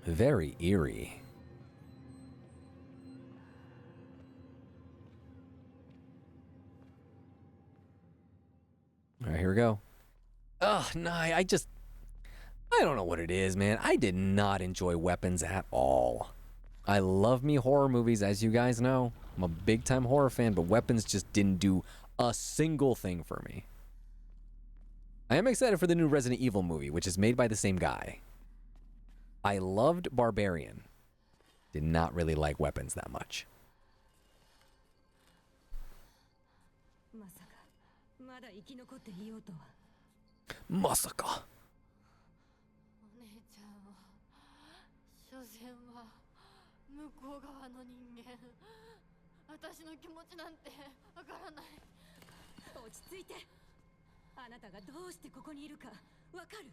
Very eerie. All right, here we go. Ugh, no, I don't know what it is, man. I did not enjoy Weapons at all. I love me horror movies, as you guys know. I'm a big-time horror fan, but Weapons just didn't do a single thing for me. I am excited for the new Resident Evil movie, which is made by the same guy. I loved Barbarian. Did not really like Weapons that much. まさかまだ生き残っていようとは。まさか。お姉ちゃんは所詮は向こう側の人間。私の気持ちなんてわからない。落ち着いて。あなたがどうしてここにいるかわかる？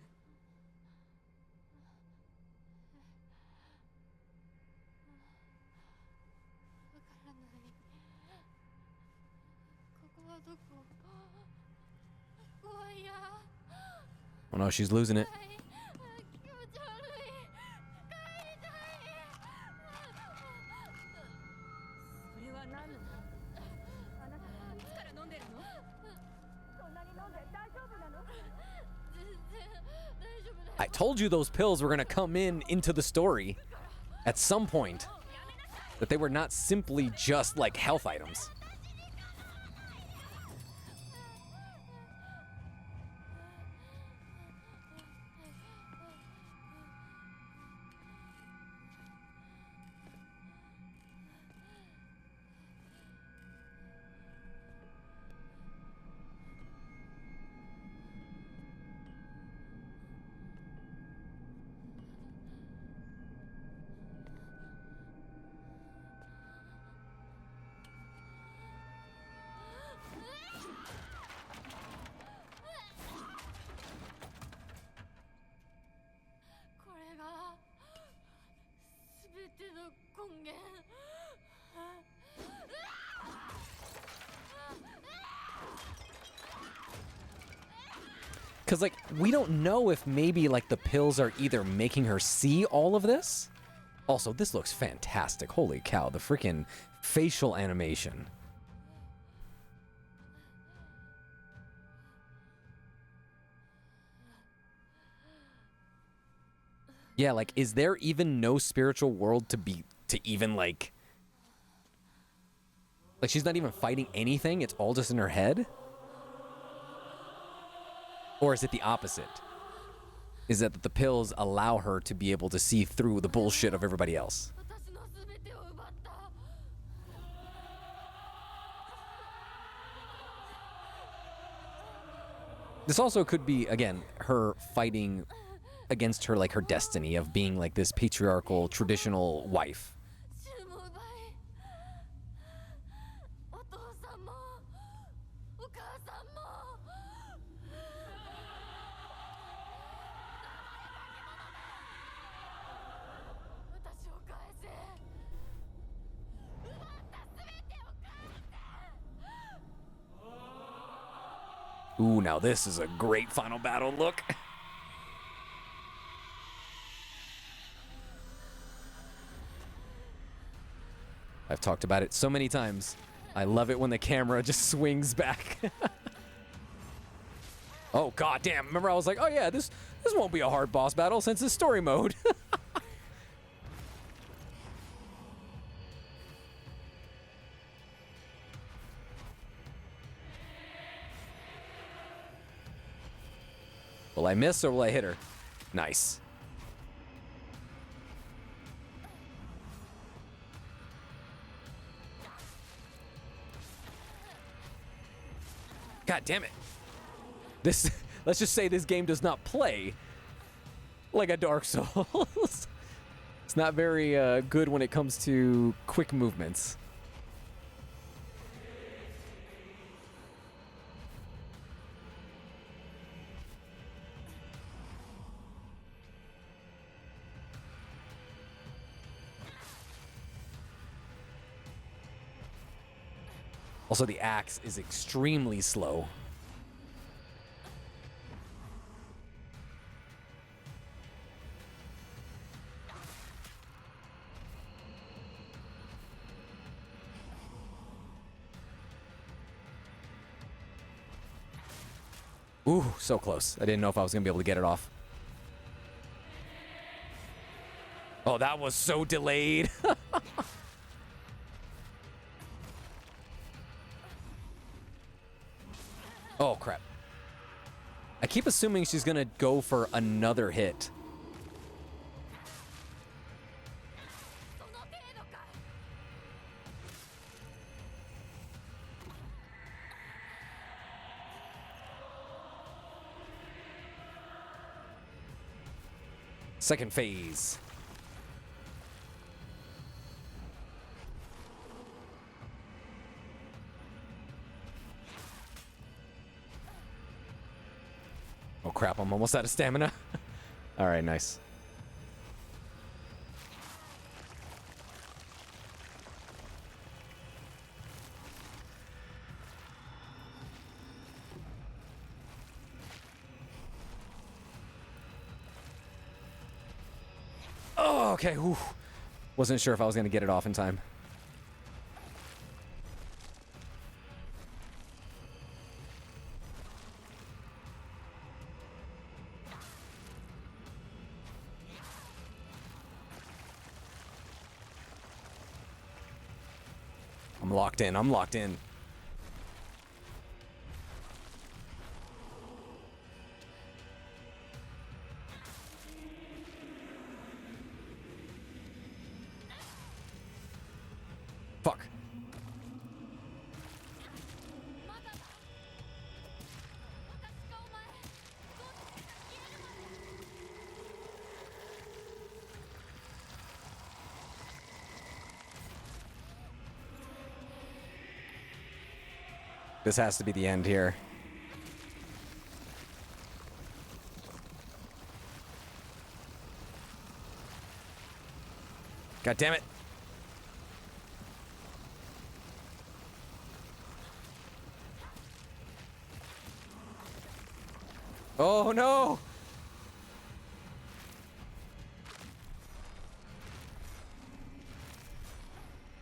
わからない。ここはどこ？怖いや。 Oh no, she's losing it. 気持ち悪い。帰 I told you those pills were gonna come into the story at some point. That they were not simply just like health items. Because, like, we don't know if maybe, like, the pills are either making her see all of this. Also, this looks fantastic. Holy cow, the freaking facial animation. Yeah, like, is there even no spiritual world to even, like, she's not even fighting anything? It's all just in her head? Or is it the opposite? Is that the pills allow her to be able to see through the bullshit of everybody else? This also could be, again, her fighting against her, like, her destiny of being, like, this patriarchal, traditional wife. Ooh, now this is a great final battle. Look. I've talked about it so many times. I love it when the camera just swings back. Oh, goddamn. Remember I was like, oh yeah, this won't be a hard boss battle since it's story mode. Will I miss or will I hit her? Nice. God damn it. This, let's just say this game does not play like a Dark Souls. It's not very good when it comes to quick movements. Also, the axe is extremely slow. Ooh, so close. I didn't know if I was going to be able to get it off. Oh, that was so delayed. Oh, crap. I keep assuming she's going to go for another hit. Second phase. Oh crap, I'm almost out of stamina. All right, nice. Oh, okay. Whew. Wasn't sure if I was going to get it off in time. locked in. I'm locked in. Fuck. This has to be the end here. God damn it. Oh no!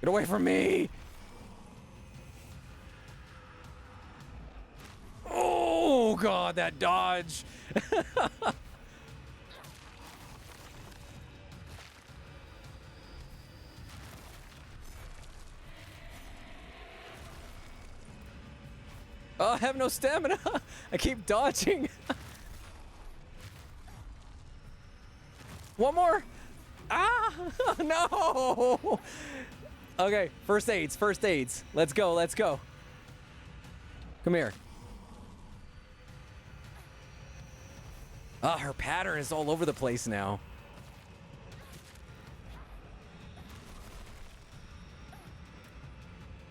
Get away from me! Oh god, that dodge! Oh, I have no stamina! I keep dodging! One more! Ah! No! Okay, first aids, first aids. Let's go, let's go. Come here. Ah, her pattern is all over the place now.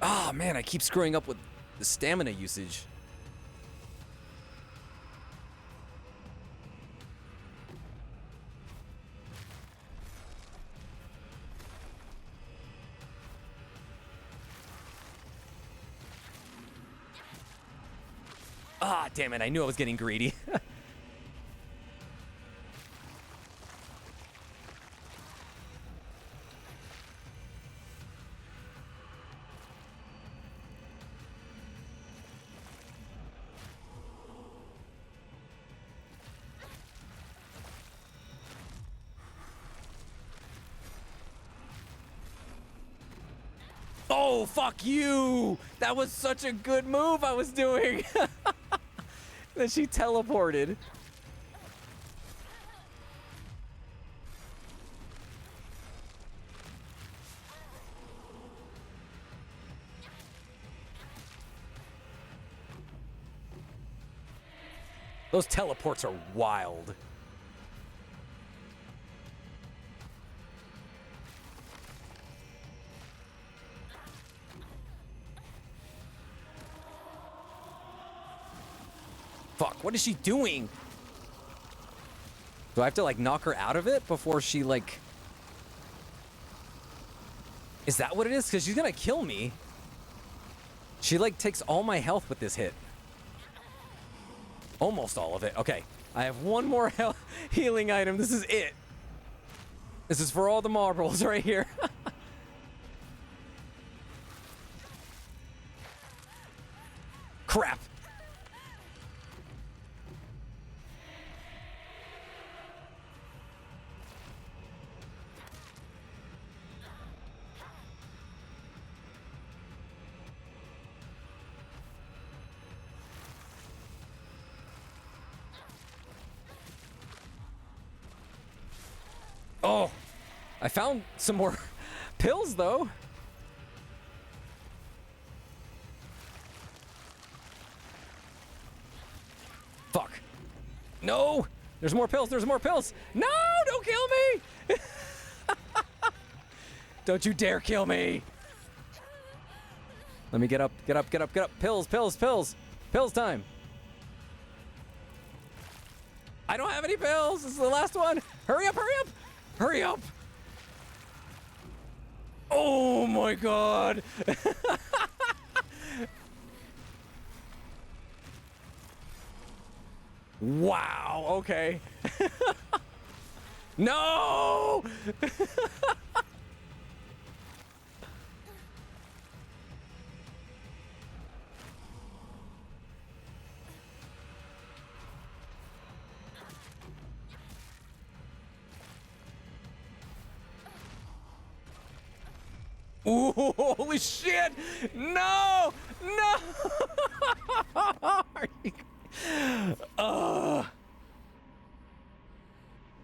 Ah, man, I keep screwing up with the stamina usage. Ah, damn it, I knew I was getting greedy. Oh, fuck you! That was such a good move I was doing! Then she teleported. Those teleports are wild. Fuck, what is she doing? Do I have to, like, knock her out of it before she, like... Is that what it is? Because she's gonna kill me. She, like, takes all my health with this hit. Almost all of it. Okay. I have one more healing item. This is it. This is for all the marbles right here. Crap. Oh, I found some more pills, though. Fuck. No! There's more pills, there's more pills! No! Don't kill me! Don't you dare kill me! Let me get up, get up, get up, get up. Pills, pills, pills! Pills time! I don't have any pills! This is the last one! Hurry up, hurry up! Hurry up! Oh my god! Wow, okay. No! Ooh, holy shit! No! No! Are you-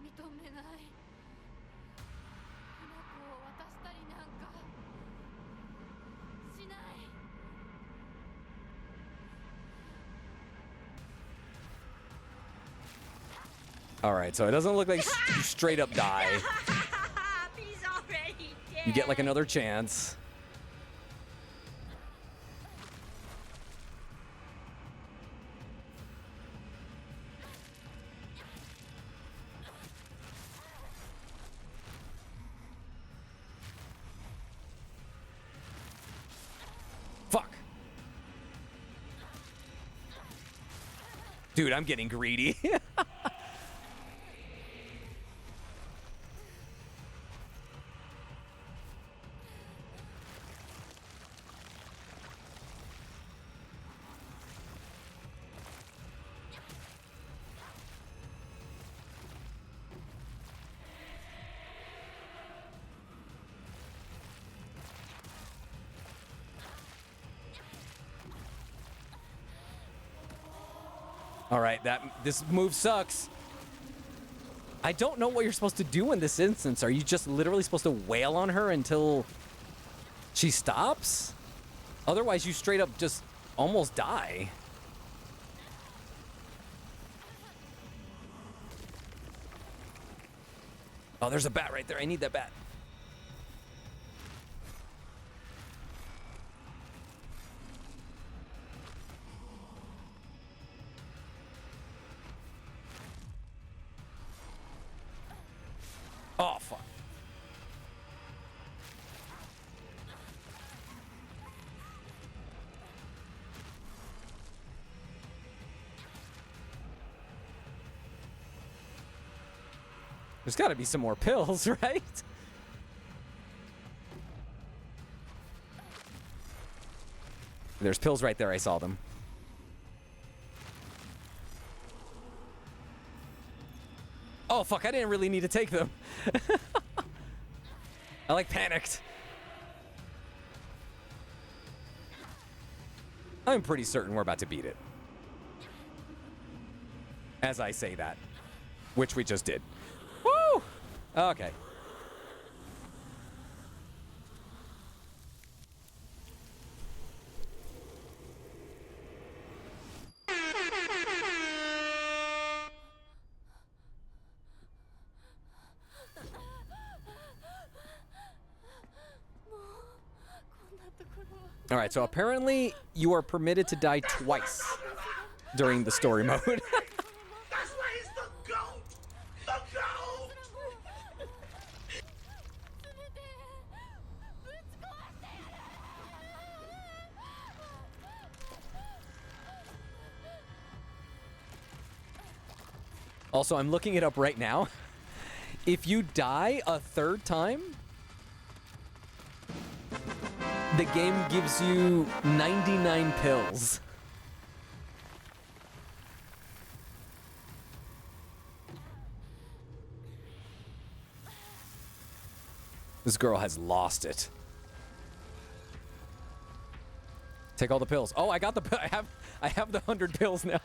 認めない花子を渡したりなんかしない All right, so it doesn't look like you straight up die. He's already dead. You get like another chance. Fuck. Dude, I'm getting greedy. All right, this move sucks. I don't know what you're supposed to do in this instance. Are you just literally supposed to wail on her until she stops? Otherwise, you straight up just almost die. Oh, there's a bat right there. I need that bat. Oh, fuck. There's got to be some more pills, right? There's pills right there. I saw them. Oh, fuck. I didn't really need to take them. I like panicked. I'm pretty certain we're about to beat it. As I say that. Which we just did. Woo! Okay. All right, so apparently you are permitted to die twice during the story mode. That's why he's the GOAT! The GOAT! Also, I'm looking it up right now. If you die a third time, the game gives you 99 pills. This girl has lost it. Take all the pills. Oh, I got the I have the 100 pills now.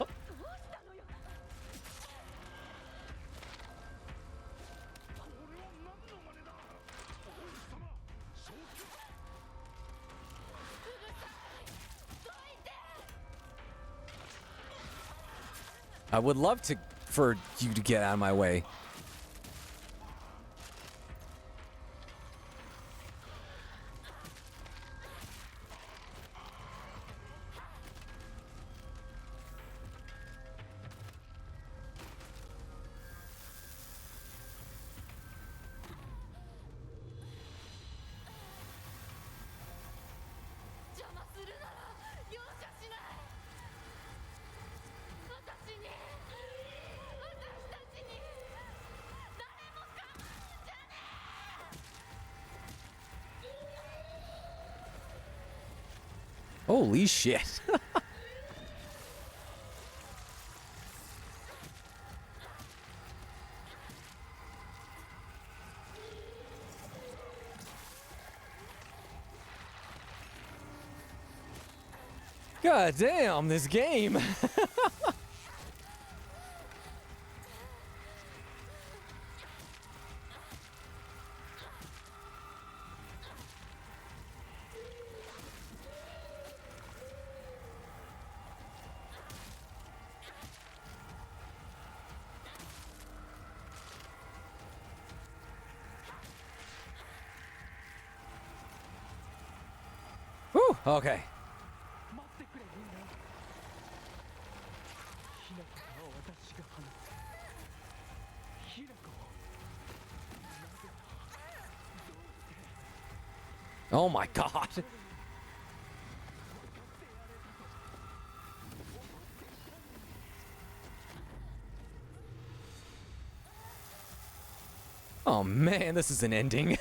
I would love for you to get out of my way. Holy shit. God damn, this game. Whew, okay. Oh my god. Oh man, this is an ending.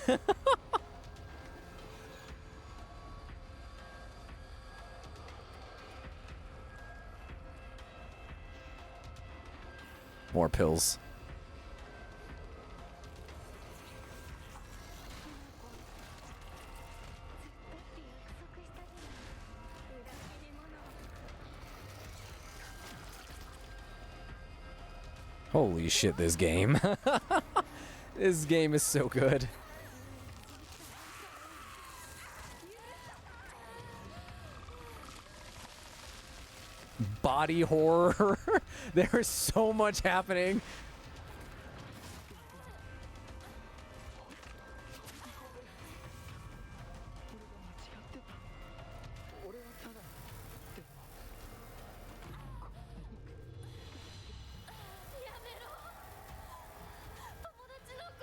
More pills. Holy shit, this game. This game is so good. Body horror. There's so much happening.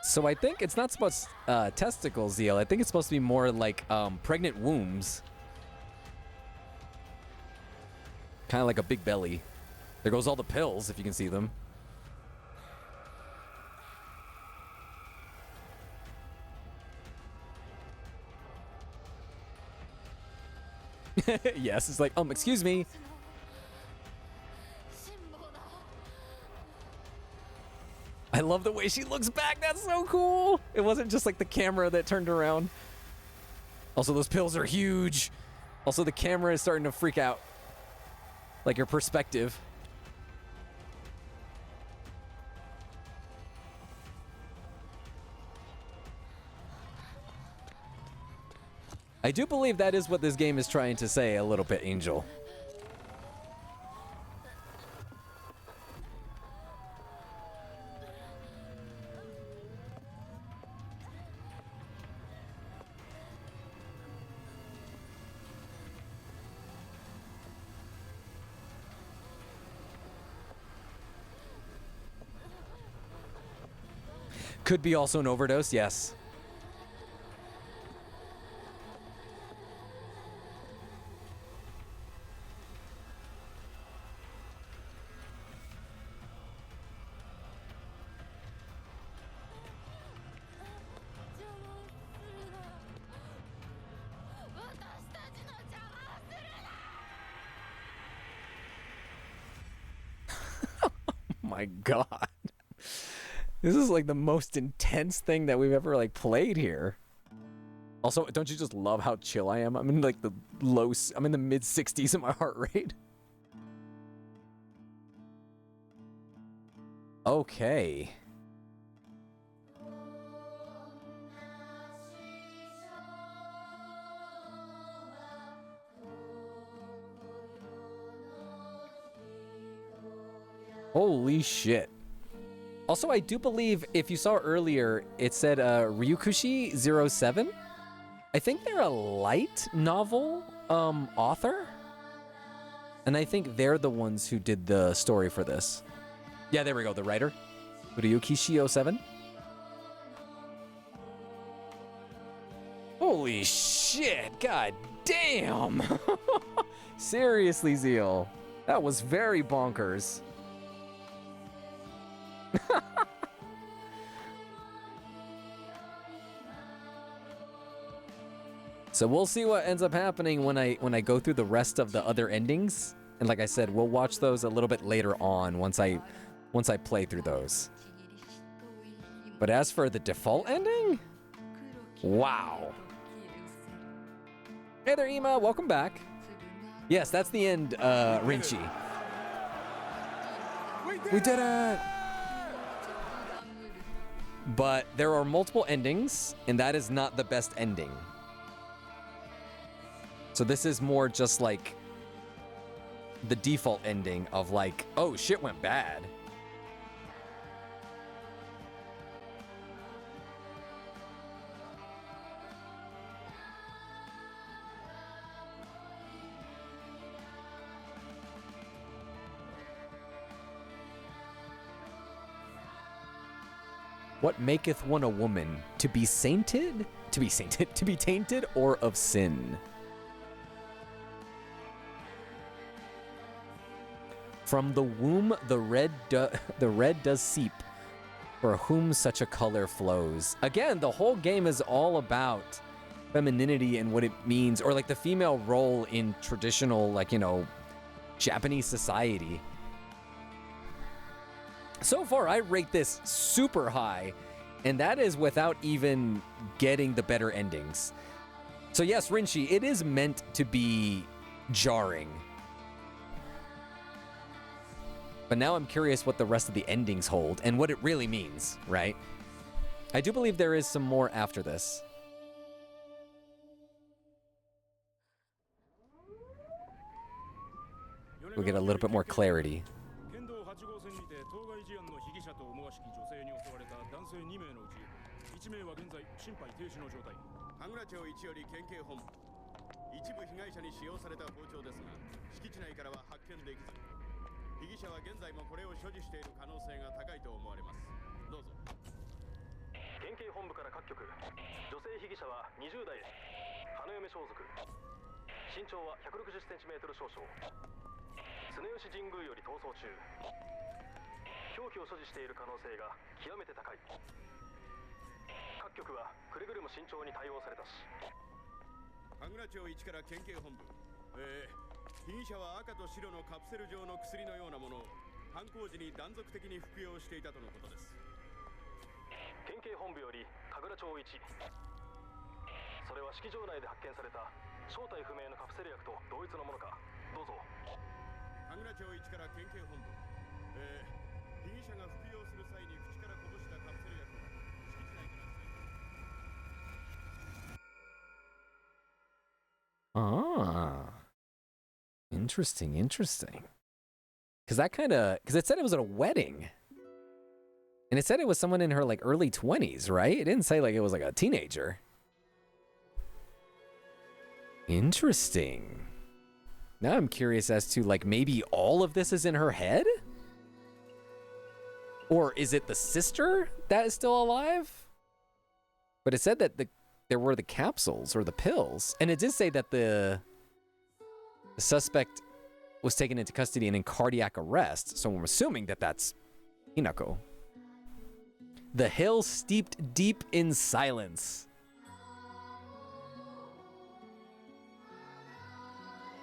So I think it's not supposed testicles, Zeal. I think it's supposed to be more like pregnant wombs. Kind of like a big belly. There goes all the pills, if you can see them. Yes, it's like, excuse me. I love the way she looks back. That's so cool. It wasn't just like the camera that turned around. Also, those pills are huge. Also, the camera is starting to freak out. Like your perspective. I do believe that is what this game is trying to say a little bit, Angel. Could be also an overdose, yes. My God. This is like the most intense thing that we've ever like played here. Also, don't you just love how chill I am? I'm in like the I'm in the mid 60s in my heart rate. Okay. Holy shit. Also, I do believe, if you saw earlier, it said Ryukushi 07. I think they're a light novel author. And I think they're the ones who did the story for this. Yeah, there we go, the writer. Ryukushi 07. Holy shit, god damn. Seriously, Zeal. That was very bonkers. So we'll see what ends up happening when I go through the rest of the other endings. And like I said, we'll watch those a little bit later on once I play through those. But as for the default ending, wow. Hey there, Ema, welcome back. Yes, that's the end, Rinchi. We did it! But there are multiple endings, and that is not the best ending. So this is more just like the default ending of like, oh, shit went bad. What maketh one a woman? To be sainted? To be sainted? To be tainted or of sin? From the womb the red does seep, for whom such a color flows. Again, the whole game is all about femininity and what it means, or like the female role in traditional, like, you know, Japanese society. So far, I rate this super high, and that is without even getting the better endings. So yes, Rinchi, it is meant to be jarring. But now I'm curious what the rest of the endings hold and what it really means, right? I do believe there is some more after this. We'll get a little bit more clarity. 被疑者は現在もこれを所持している可能性が高いと思われます。どうぞ。県警本部から各局。女性被疑者は20代です。花嫁装束。身長は160センチメートル少々。常吉神宮より逃走中。凶器を所持している可能性が極めて高い。各局はくれぐれも慎重に対応されたし。神楽町1から県警本部。被疑者は赤と白のカプセル状の薬のようなものを犯行時に断続的に服用していたとのことです。県警本部より神楽町1。それは式場内で発見された正体不明のカプセル薬と同一のものか。どうぞ。神楽町1から県警本部。被疑者が服用する際に口からこぼしたカプセル薬を敷地内から Interesting, interesting. Because it said it was at a wedding. And it said it was someone in her like early 20s, right? It didn't say like it was like a teenager. Interesting. Now I'm curious as to like maybe all of this is in her head? Or is it the sister that is still alive? But it said that there were the capsules or the pills. And it did say that the suspect was taken into custody and in cardiac arrest, so I'm assuming that that's Hinako. The hill steeped deep in silence.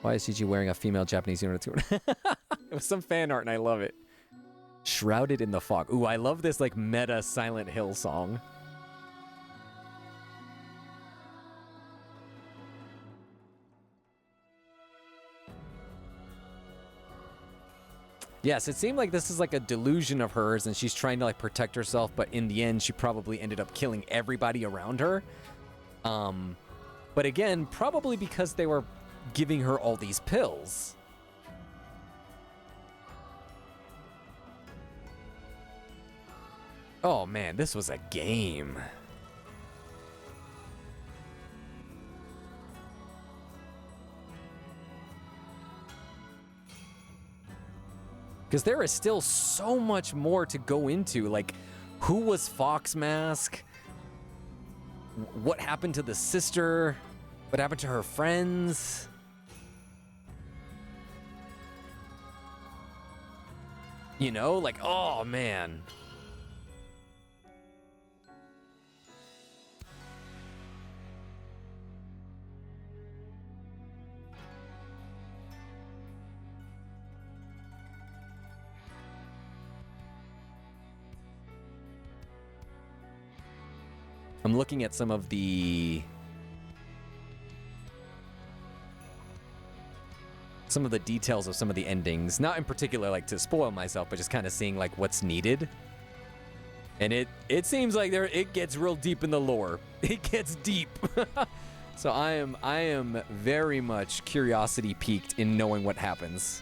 Why is Gigi wearing a female Japanese uniform? It was some fan art and I love it. Shrouded in the fog. Ooh, I love this like meta Silent Hill song. Yes, it seemed like this is like a delusion of hers and she's trying to like protect herself, but in the end she probably ended up killing everybody around her. But again, probably because they were giving her all these pills. Oh man, this was a game. Because there is still so much more to go into. Like, who was Fox Mask? What happened to the sister? What happened to her friends? You know, like, oh man. I'm looking at some of the some of the details of some of the endings. Not in particular like to spoil myself, but just kind of seeing like what's needed. And it seems like it gets real deep in the lore. It gets deep. So I am very much curiosity piqued in knowing what happens.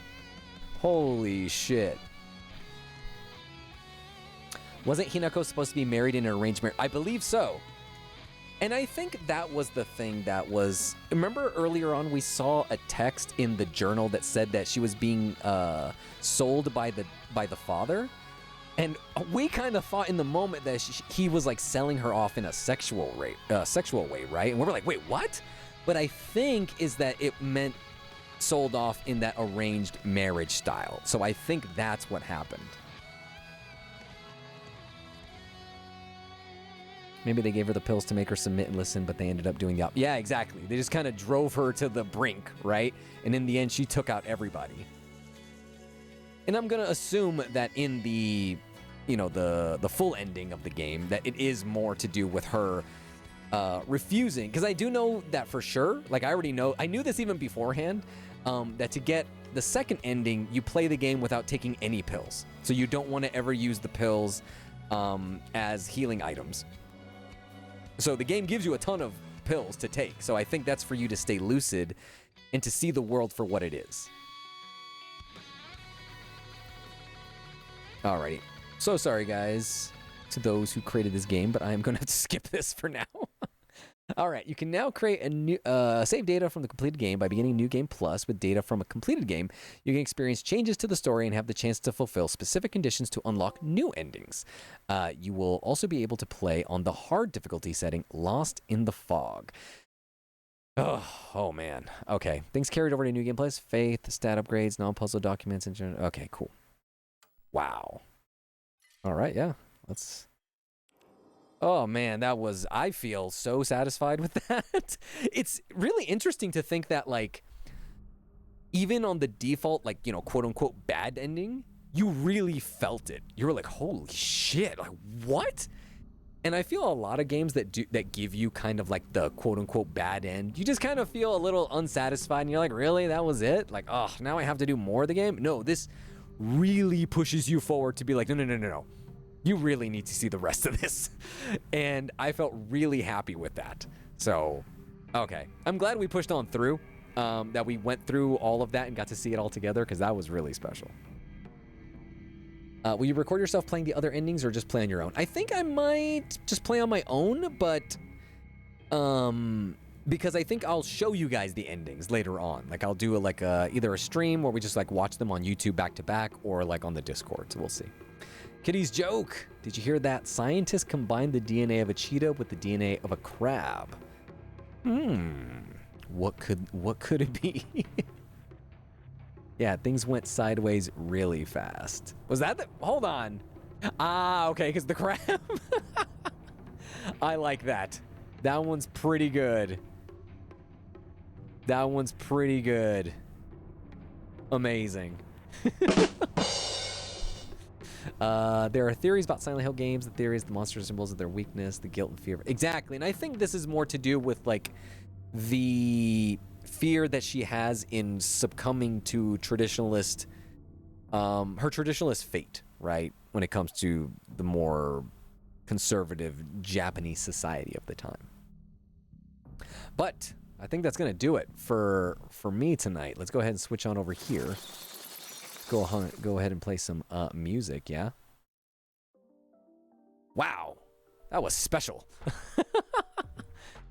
Holy shit. Wasn't Hinako supposed to be married in an arranged marriage? I believe so. And I think that was the thing that was... Remember earlier on we saw a text in the journal that said that she was being sold by the father? And we kind of thought in the moment that he was like selling her off in a sexual way, right? And we were like, wait, what? But I think is that it meant sold off in that arranged marriage style. So I think that's what happened. Maybe they gave her the pills to make her submit and listen, but they ended up doing the opposite. Yeah, exactly. They just kind of drove her to the brink, right? And in the end, she took out everybody. And I'm going to assume that in the, the full ending of the game, that it is more to do with her refusing. Because I do know that for sure. Like, I already know. I knew this even beforehand, that to get the second ending, you play the game without taking any pills. So you don't want to ever use the pills as healing items. So the game gives you a ton of pills to take. So I think that's for you to stay lucid and to see the world for what it is. Alrighty. So sorry, guys, to those who created this game, but I am going to have to skip this for now. All right. You can now create a new save data from the completed game by beginning New Game Plus with data from a completed game. You can experience changes to the story and have the chance to fulfill specific conditions to unlock new endings. You will also be able to play on the hard difficulty setting, Lost in the Fog. Oh man. Okay. Things carried over to New Game Plus: faith, stat upgrades, non-puzzle documents, and okay, cool. Wow. All right, yeah. Let's... Oh, man, I feel so satisfied with that. It's really interesting to think that, like, even on the default, like, quote-unquote bad ending, you really felt it. You were like, holy shit, like, what? And I feel a lot of games that give you kind of, like, the quote-unquote bad end, you just kind of feel a little unsatisfied, and you're like, really? That was it? Like, oh, now I have to do more of the game? No, this really pushes you forward to be like, no. You really need to see the rest of this. And I felt really happy with that. So, okay. I'm glad we pushed on through, that we went through all of that and got to see it all together, because that was really special. Will you record yourself playing the other endings or just play on your own? I think I might just play on my own, but because I think I'll show you guys the endings later on. Like, I'll do either a stream where we just like watch them on YouTube back to back, or like on the Discord. So we'll see. Kitty's joke. Did you hear that? Scientists combined the DNA of a cheetah with the DNA of a crab. What could it be? Yeah, things went sideways really fast. Was that the... Hold on. Ah, okay, because the crab... I like that. That one's pretty good. That one's pretty good. Amazing. There are theories about Silent Hill games. The theories, the monster symbols of their weakness, the guilt and fear. Exactly. And I think this is more to do with, like, the fear that she has in succumbing to her traditionalist fate, right? When it comes to the more conservative Japanese society of the time. But I think that's going to do it for me tonight. Let's go ahead and switch on over here. Go ahead and play some music, yeah? Wow. That was special.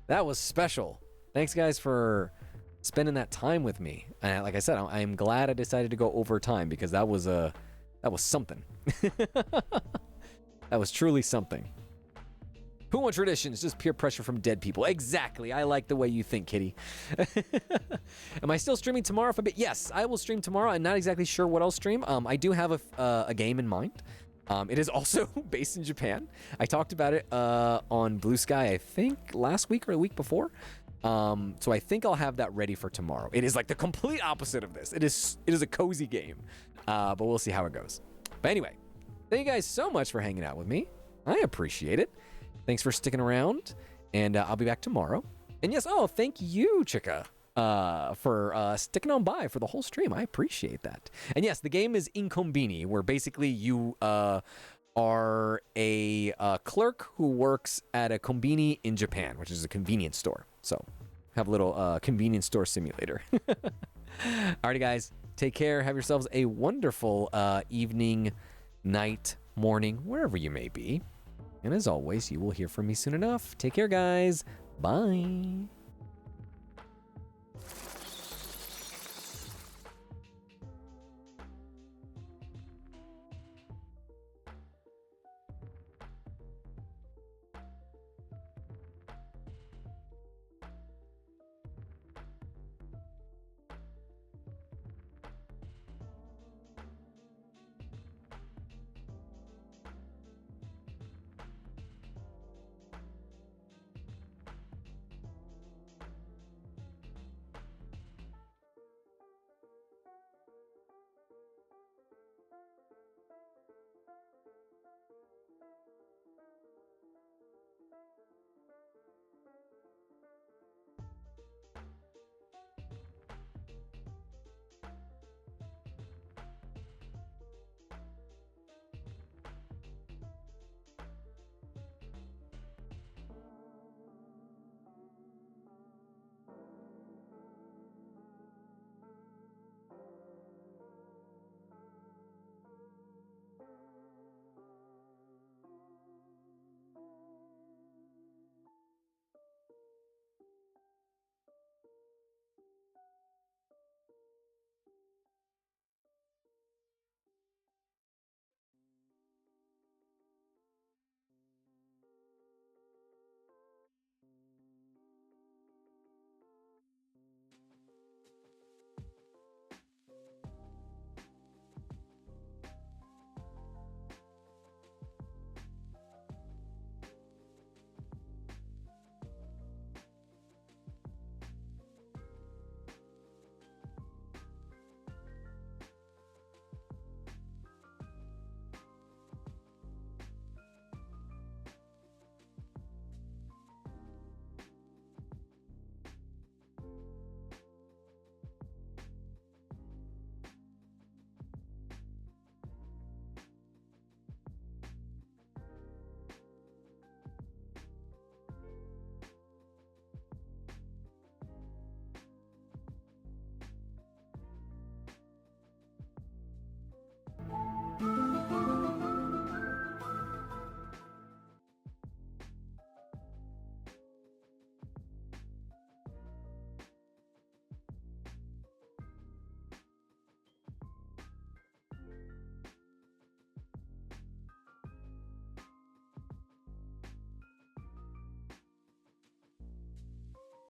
That was special. Thanks, guys, for spending that time with me. And like I said, I am glad I decided to go over time, because that was something. That was truly something. Who wants traditions? Just peer pressure from dead people. Exactly. I like the way you think, Kitty. Am I still streaming tomorrow? Yes, I will stream tomorrow. I'm not exactly sure what I'll stream. I do have a game in mind. It is also based in Japan. I talked about it on Blue Sky, I think, last week or the week before. So I think I'll have that ready for tomorrow. It is like the complete opposite of this. It is a cozy game, but we'll see how it goes. But anyway, thank you guys so much for hanging out with me. I appreciate it. Thanks for sticking around, and I'll be back tomorrow. And yes, thank you, Chica. for sticking on by for the whole stream. I appreciate that. And yes, the game is Inkombini, where basically you are a clerk who works at a kombini in Japan, which is a convenience store. So have a little convenience store simulator. Alrighty, guys. Take care. Have yourselves a wonderful evening, night, morning, wherever you may be. And as always, you will hear from me soon enough. Take care, guys. Bye.